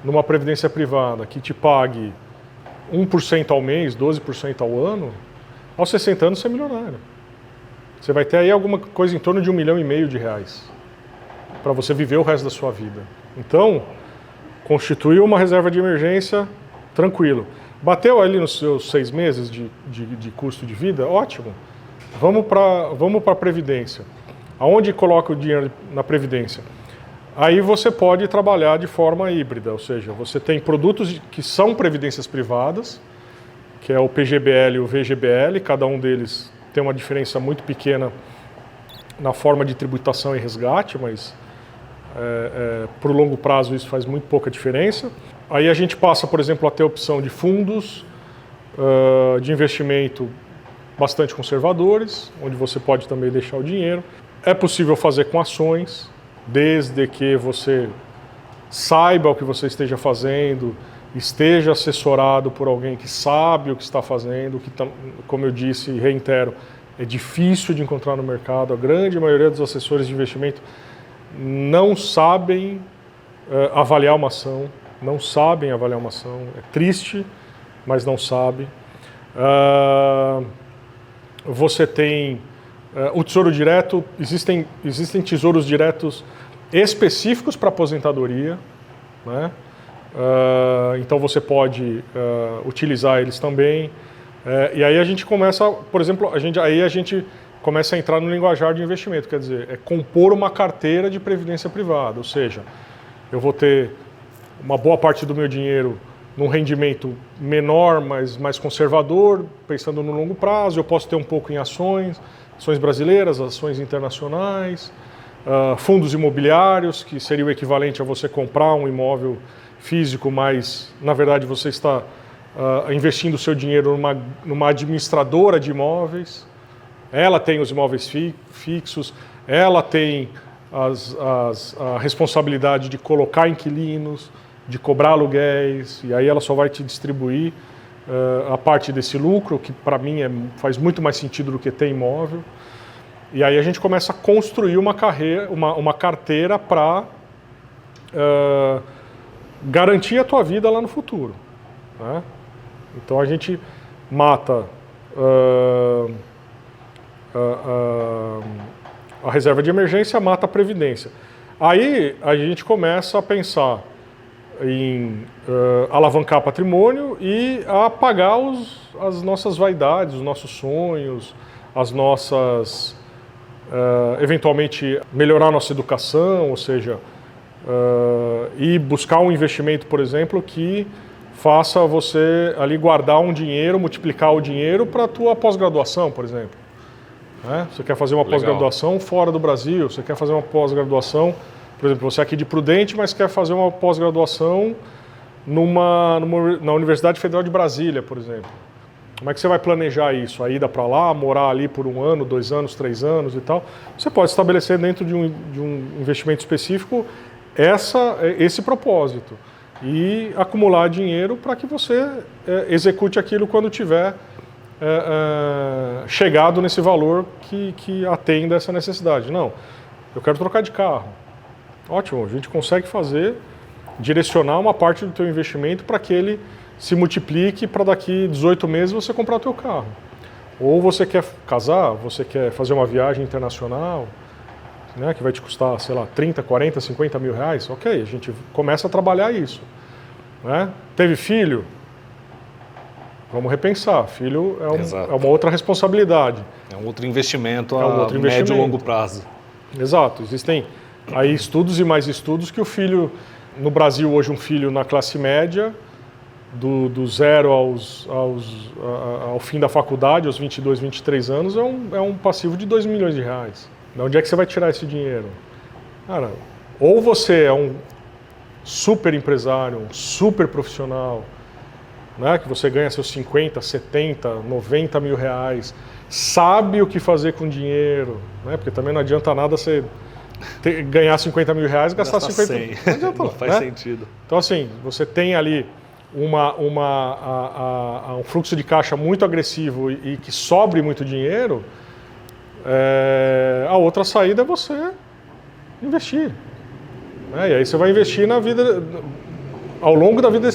numa previdência privada que te pague 1% ao mês, 12% ao ano, aos 60 anos você é milionário. Você vai ter aí alguma coisa em torno de R$1,5 milhão para você viver o resto da sua vida. Então, constituiu uma reserva de emergência tranquilo. Bateu ali nos seus 6 meses de custo de vida? Ótimo. Vamos para a Previdência. Aonde coloca o dinheiro na Previdência? Aí você pode trabalhar de forma híbrida, ou seja, você tem produtos que são previdências privadas, que é o PGBL e o VGBL, cada um deles tem uma diferença muito pequena na forma de tributação e resgate, mas por longo prazo isso faz muito pouca diferença. Aí a gente passa, por exemplo, a ter a opção de fundos de investimento bastante conservadores, onde você pode também deixar o dinheiro. É possível fazer com ações, desde que você saiba o que você esteja fazendo, esteja assessorado por alguém que sabe o que está fazendo, que, como eu disse e reitero, é difícil de encontrar no mercado. A grande maioria dos assessores de investimento não sabem avaliar uma ação, é triste, mas não sabem. Você tem o Tesouro Direto, existem tesouros diretos específicos para aposentadoria, né? Então você pode utilizar eles também. E aí a gente começa, por exemplo, a gente começa a entrar no linguajar de investimento, quer dizer, é compor uma carteira de previdência privada, ou seja, eu vou ter uma boa parte do meu dinheiro num rendimento menor, mas mais conservador, pensando no longo prazo. Eu posso ter um pouco em ações brasileiras, ações internacionais, fundos imobiliários, que seria o equivalente a você comprar um imóvel físico, mas na verdade você está investindo o seu dinheiro numa administradora de imóveis. Ela tem os imóveis fixos, ela tem a responsabilidade de colocar inquilinos, de cobrar aluguéis, e aí ela só vai te distribuir a parte desse lucro, que para mim faz muito mais sentido do que ter imóvel. E aí a gente começa a construir uma carteira para garantir a tua vida lá no futuro, né? Então a gente mata a reserva de emergência, mata a previdência. Aí a gente começa a pensar em alavancar patrimônio e a pagar as nossas vaidades, os nossos sonhos, as nossas... eventualmente melhorar a nossa educação, ou seja, e buscar um investimento, por exemplo, que faça você ali guardar um dinheiro, multiplicar o dinheiro para a tua pós-graduação, por exemplo. Né? Você quer fazer uma pós-graduação fora do Brasil, você quer fazer uma pós-graduação, por exemplo, você é aqui de Prudente, mas quer fazer uma pós-graduação na Universidade Federal de Brasília, por exemplo. Como é que você vai planejar isso? A ida para lá, morar ali por 1 ano, 2 anos, 3 anos e tal? Você pode estabelecer dentro de um investimento específico esse propósito e acumular dinheiro para que você execute aquilo quando tiver chegado nesse valor que atenda essa necessidade. Não, eu quero trocar de carro. Ótimo, a gente consegue direcionar uma parte do teu investimento para que ele se multiplique para daqui 18 meses você comprar o teu carro. Ou você quer casar, você quer fazer uma viagem internacional, né, que vai te custar, sei lá, 30, 40, 50 mil reais. Ok, a gente começa a trabalhar isso. Né? Teve filho? Vamos repensar. Filho é uma outra responsabilidade. É um outro investimento a médio e longo prazo. Exato. Existem aí estudos e mais estudos que o filho, no Brasil hoje um filho na classe média, do zero ao fim da faculdade, aos 22, 23 anos, é um passivo de 2 milhões de reais. De onde é que você vai tirar esse dinheiro? Cara, ou você é um super empresário, um super profissional, né, que você ganha seus 50, 70, 90 mil reais, sabe o que fazer com dinheiro, né, porque também não adianta nada você ganhar 50 mil reais e gastar 50 mil. Não adianta, não faz sentido. Então, assim, você tem ali um fluxo de caixa muito agressivo e que sobre muito dinheiro, a outra saída é você investir. E aí você vai investir na vida, ao longo da vida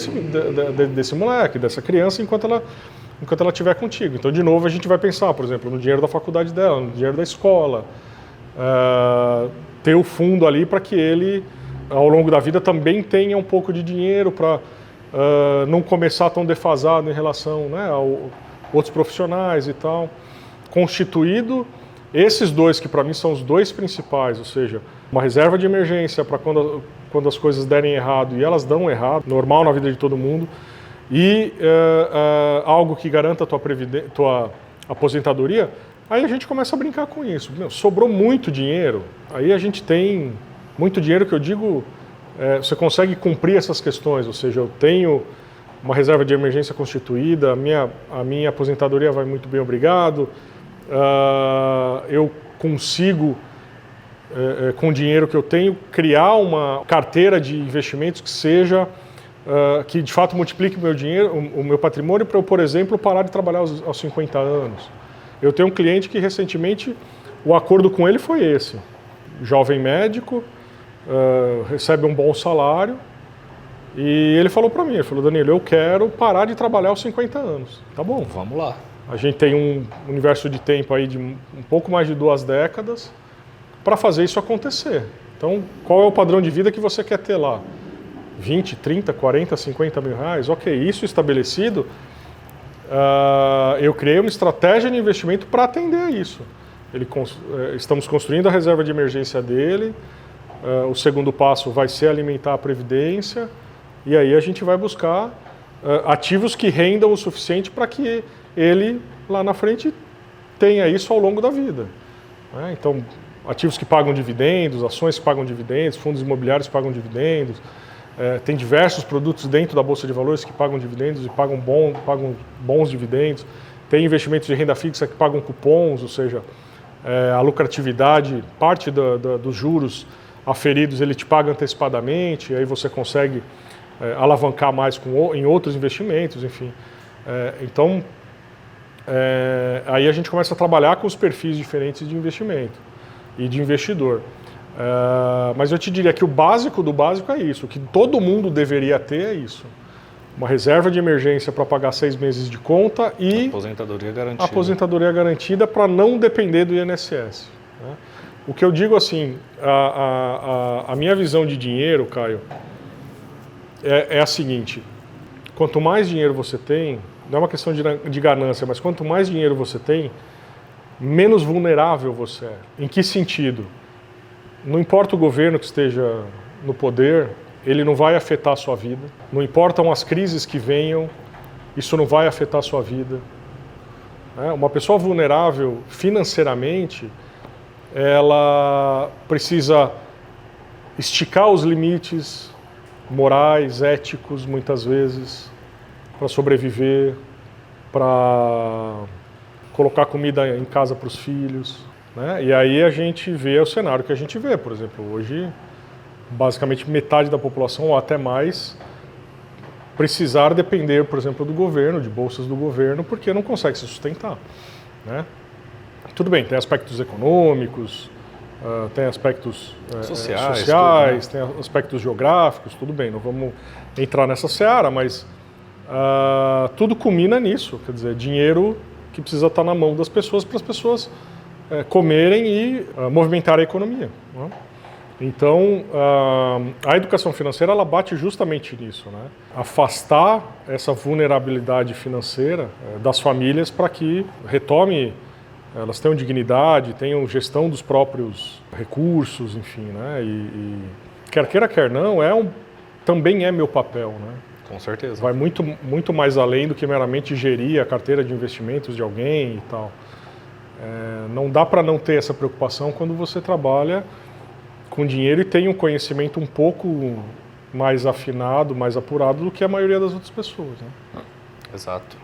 desse moleque, dessa criança, enquanto ela estiver contigo. Então, de novo, a gente vai pensar, por exemplo, no dinheiro da faculdade dela, no dinheiro da escola, ter o fundo ali para que ele, ao longo da vida, também tenha um pouco de dinheiro para não começar tão defasado em relação, né, a outros profissionais e tal. Constituído esses dois, que para mim são os dois principais, ou seja, uma reserva de emergência para quando as coisas derem errado, e elas dão errado, normal na vida de todo mundo, e algo que garanta a tua aposentadoria, aí a gente começa a brincar com isso. Sobrou muito dinheiro, aí a gente tem muito dinheiro que eu digo, você consegue cumprir essas questões, ou seja, eu tenho uma reserva de emergência constituída, a minha aposentadoria vai muito bem, obrigado, eu consigo, com o dinheiro que eu tenho, criar uma carteira de investimentos que seja, que de fato multiplique o meu dinheiro, o meu patrimônio, para eu, por exemplo, parar de trabalhar aos 50 anos. Eu tenho um cliente que recentemente, o acordo com ele foi esse, jovem médico, recebe um bom salário, e ele falou para mim, ele falou: Danilo, eu quero parar de trabalhar aos 50 anos. Tá bom. Vamos lá. A gente tem um universo de tempo aí de um pouco mais de 2 décadas para fazer isso acontecer. Então, qual é o padrão de vida que você quer ter lá? 20, 30, 40, 50 mil reais? Ok, isso estabelecido, eu criei uma estratégia de investimento para atender a isso. Estamos construindo a reserva de emergência dele, o segundo passo vai ser alimentar a previdência, e aí a gente vai buscar ativos que rendam o suficiente para que ele, lá na frente, tenha isso ao longo da vida. Então, ativos que pagam dividendos, ações que pagam dividendos, fundos imobiliários que pagam dividendos, tem diversos produtos dentro da Bolsa de Valores que pagam dividendos e pagam bons dividendos, tem investimentos de renda fixa que pagam cupons, ou seja, a lucratividade, parte dos juros aferidos ele te paga antecipadamente, aí você consegue alavancar mais em outros investimentos, enfim. Então, aí a gente começa a trabalhar com os perfis diferentes de investimento e de investidor. Mas eu te diria que o básico do básico é isso, o que todo mundo deveria ter é isso. Uma reserva de emergência para pagar 6 meses de conta e aposentadoria garantida para não depender do INSS. Né? O que eu digo assim, a minha visão de dinheiro, Caio, é a seguinte: quanto mais dinheiro você tem, não é uma questão de ganância, mas quanto mais dinheiro você tem, menos vulnerável você é. Em que sentido? Não importa o governo que esteja no poder, ele não vai afetar a sua vida. Não importam as crises que venham, isso não vai afetar a sua vida. Uma pessoa vulnerável financeiramente, ela precisa esticar os limites morais, éticos, muitas vezes, para sobreviver, para colocar comida em casa para os filhos. Né? E aí a gente vê o cenário que a gente vê, por exemplo, hoje, basicamente metade da população, ou até mais, precisar depender, por exemplo, do governo, de bolsas do governo, porque não consegue se sustentar. Né? Tudo bem, tem aspectos econômicos, tem aspectos sociais, tudo, né? Tem aspectos geográficos, tudo bem, não vamos entrar nessa seara, mas tudo culmina nisso, quer dizer, dinheiro que precisa estar na mão das pessoas para as pessoas comerem e movimentar a economia. Né? Então, a educação financeira ela bate justamente nisso, né? Afastar essa vulnerabilidade financeira das famílias para que retome, elas tenham dignidade, tenham gestão dos próprios recursos, enfim, né? E quer queira, quer não, também é meu papel, né? Com certeza. Vai muito mais além do que meramente gerir a carteira de investimentos de alguém e tal. Não dá para não ter essa preocupação quando você trabalha com dinheiro e tem um conhecimento um pouco mais afinado, mais apurado do que a maioria das outras pessoas. Né? Exato.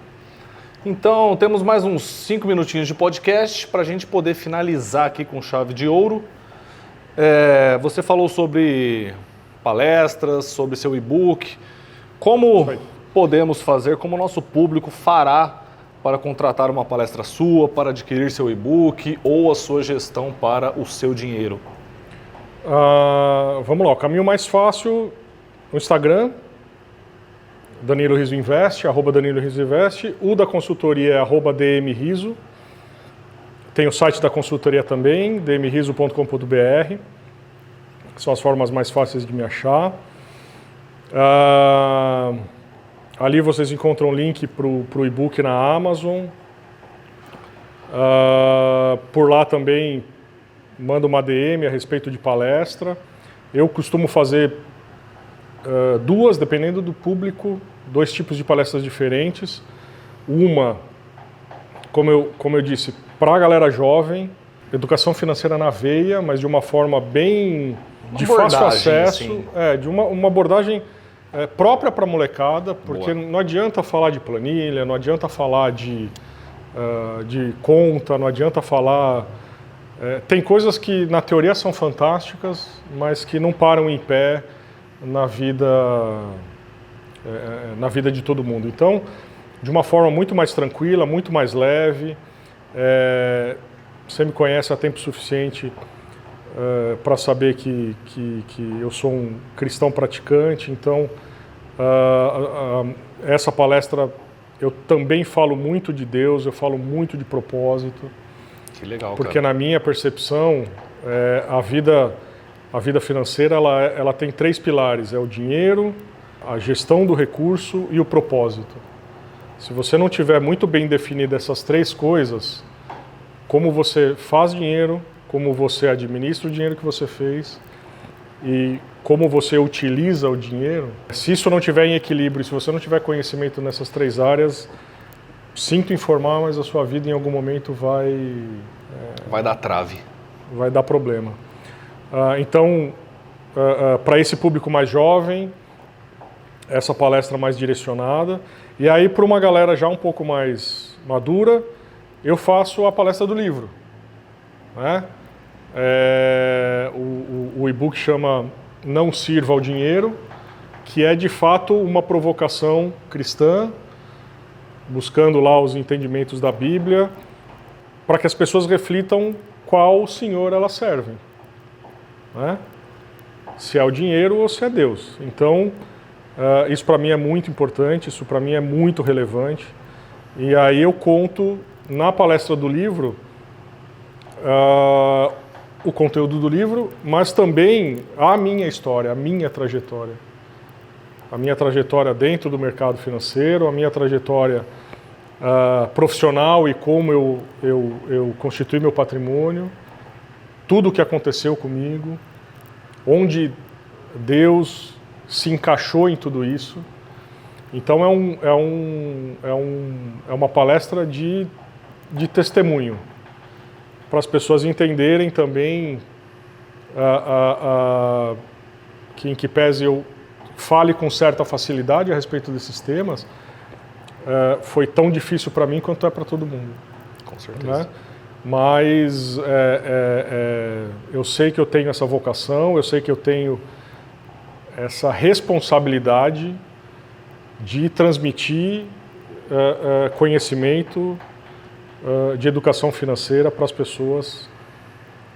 Então, temos mais uns 5 minutinhos de podcast para a gente poder finalizar aqui com chave de ouro. Você falou sobre palestras, sobre seu e-book. Como podemos fazer, como o nosso público fará para contratar uma palestra sua, para adquirir seu e-book ou a sua gestão para o seu dinheiro? Vamos lá, o caminho mais fácil, o Instagram, Danilo Riso Invest, @Danilo Riso Invest, o da consultoria é @dmriso, tem o site da consultoria também, dmriso.com.br, são as formas mais fáceis de me achar. Ali vocês encontram o link para o e-book na Amazon, por lá também manda uma DM a respeito de palestra. Eu costumo fazer 2, dependendo do público, 2 tipos de palestras diferentes. Uma, como eu disse, para a galera jovem, educação financeira na veia, mas de uma forma bem de fácil acesso, assim. De uma abordagem própria para a molecada, porque não adianta falar de planilha, não adianta falar de conta, não adianta falar... tem coisas que na teoria são fantásticas, mas que não param em pé na vida de todo mundo. Então, de uma forma muito mais tranquila, muito mais leve, você me conhece há tempo suficiente para saber que eu sou um cristão praticante, então essa palestra eu também falo muito de Deus, eu falo muito de propósito. Que legal, porque cara. Na minha percepção, a vida financeira ela tem 3 pilares, é o dinheiro, a gestão do recurso e o propósito. Se você não tiver muito bem definido essas 3 coisas, como você faz dinheiro, como você administra o dinheiro que você fez e como você utiliza o dinheiro, se isso não tiver em equilíbrio, se você não tiver conhecimento nessas 3 áreas, sinto informar, mas a sua vida em algum momento vai dar trave. Vai dar problema. Então, para esse público mais jovem, essa palestra mais direcionada. E aí, para uma galera já um pouco mais madura, eu faço a palestra do livro. né? O e-book chama Não Sirva ao Dinheiro, que é de fato uma provocação cristã, buscando lá os entendimentos da Bíblia, para que as pessoas reflitam qual Senhor elas servem, né? Se é o dinheiro ou se é Deus. Então, isso para mim é muito importante, isso para mim é muito relevante. E aí eu conto na palestra do livro o conteúdo do livro, mas também a minha história, a minha trajetória. A minha trajetória dentro do mercado financeiro, a minha trajetória profissional e como eu constituí meu patrimônio, tudo o que aconteceu comigo, onde Deus se encaixou em tudo isso. Então é uma palestra de testemunho, para as pessoas entenderem também que, em que pese eu fale com certa facilidade a respeito desses temas, foi tão difícil para mim quanto é para todo mundo. Com certeza. Né? Mas eu sei que eu tenho essa vocação, eu sei que eu tenho essa responsabilidade de transmitir conhecimento de educação financeira para as pessoas,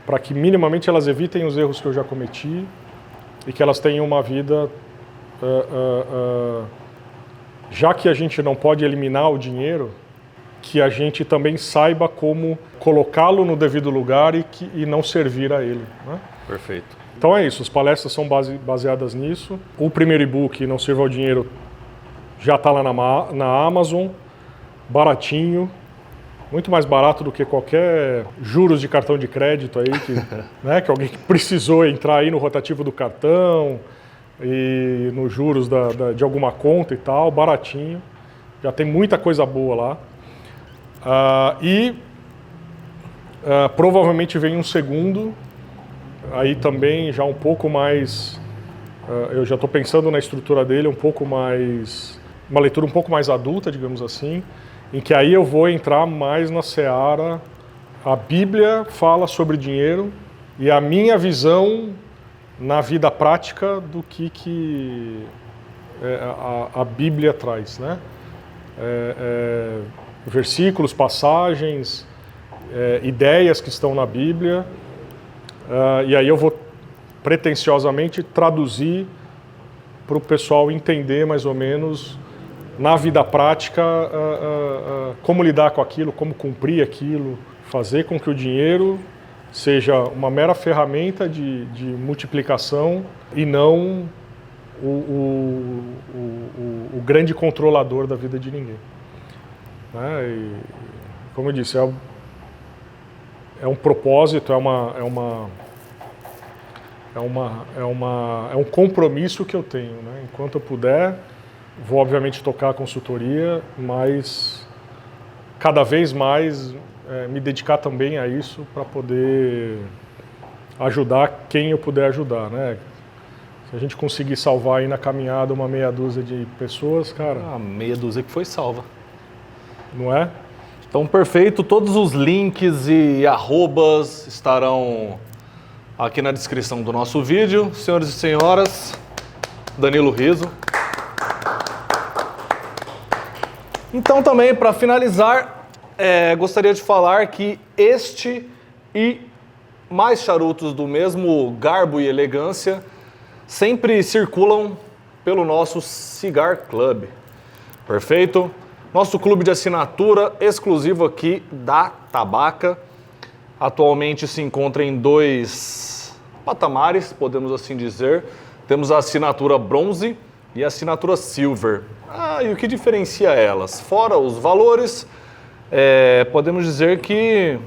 para que minimamente elas evitem os erros que eu já cometi e que elas tenham uma vida, já que a gente não pode eliminar o dinheiro, que a gente também saiba como colocá-lo no devido lugar e não servir a ele, né? Perfeito. Então é isso, as palestras são baseadas nisso. O primeiro e-book, Não Sirva ao Dinheiro, já está lá na Amazon, baratinho, muito mais barato do que qualquer juros de cartão de crédito aí, né, que alguém precisou entrar aí no rotativo do cartão e nos juros de alguma conta e tal, baratinho. Já tem muita coisa boa lá. Provavelmente vem um segundo, aí também já um pouco mais, eu já estou pensando na estrutura dele, uma leitura um pouco mais adulta, digamos assim, em que aí eu vou entrar mais na seara, a Bíblia fala sobre dinheiro e a minha visão na vida prática do que a Bíblia traz, né? Versículos, passagens, ideias que estão na Bíblia, e aí eu vou pretensiosamente traduzir para o pessoal entender mais ou menos na vida prática como lidar com aquilo, como cumprir aquilo, fazer com que o dinheiro seja uma mera ferramenta de multiplicação e não o grande controlador da vida de ninguém. Né? E, como eu disse, é um propósito, é um compromisso que eu tenho, né? Enquanto eu puder, vou obviamente tocar a consultoria, mas cada vez mais me dedicar também a isso para poder ajudar quem eu puder ajudar, né? Se a gente conseguir salvar aí na caminhada uma meia dúzia de pessoas, cara... meia dúzia que foi salva. Não é? Então, perfeito. Todos os links e arrobas estarão aqui na descrição do nosso vídeo. Senhores e senhoras, Danilo Rizzo. Então, também, para finalizar, gostaria de falar que este e mais charutos do mesmo garbo e elegância sempre circulam pelo nosso Cigar Club. Perfeito? Nosso clube de assinatura exclusivo aqui da Tabaca. Atualmente se encontra em 2 patamares, podemos assim dizer. Temos a assinatura bronze e a assinatura silver. E o que diferencia elas? Fora os valores, podemos dizer que...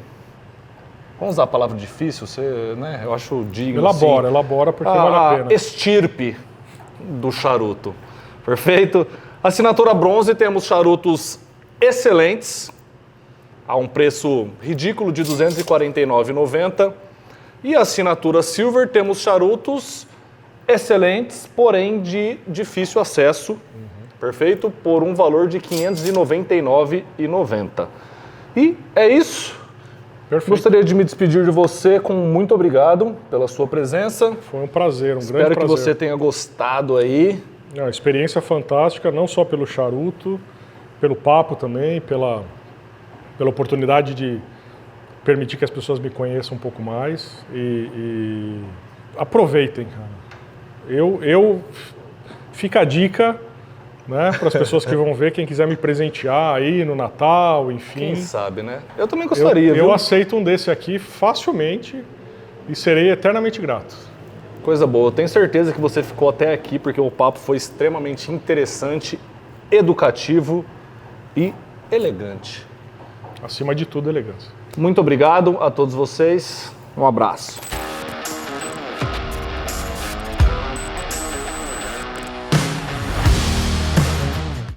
Vamos usar a palavra difícil, né? Eu acho digno. Elabora porque vale a pena. Estirpe do charuto. Perfeito? Assinatura bronze, temos charutos excelentes, a um preço ridículo de R$ 249,90. E a assinatura silver, temos charutos excelentes, porém de difícil acesso, perfeito? Por um valor de R$ 599,90. E é isso. Perfeito. Gostaria de me despedir de você com muito obrigado pela sua presença. Foi um prazer, um grande prazer. Espero que você tenha gostado aí. Não, experiência fantástica, não só pelo charuto, pelo papo também, pela oportunidade de permitir que as pessoas me conheçam um pouco mais e aproveitem, cara. Fica a dica, né, para as pessoas que vão ver, quem quiser me presentear aí no Natal, enfim. Quem sabe, né? Eu também gostaria, eu viu? aceito um desse aqui facilmente e serei eternamente grato. Coisa boa. Tenho certeza que você ficou até aqui porque o papo foi extremamente interessante, educativo e elegante. Acima de tudo, elegância. Muito obrigado a todos vocês. Um abraço.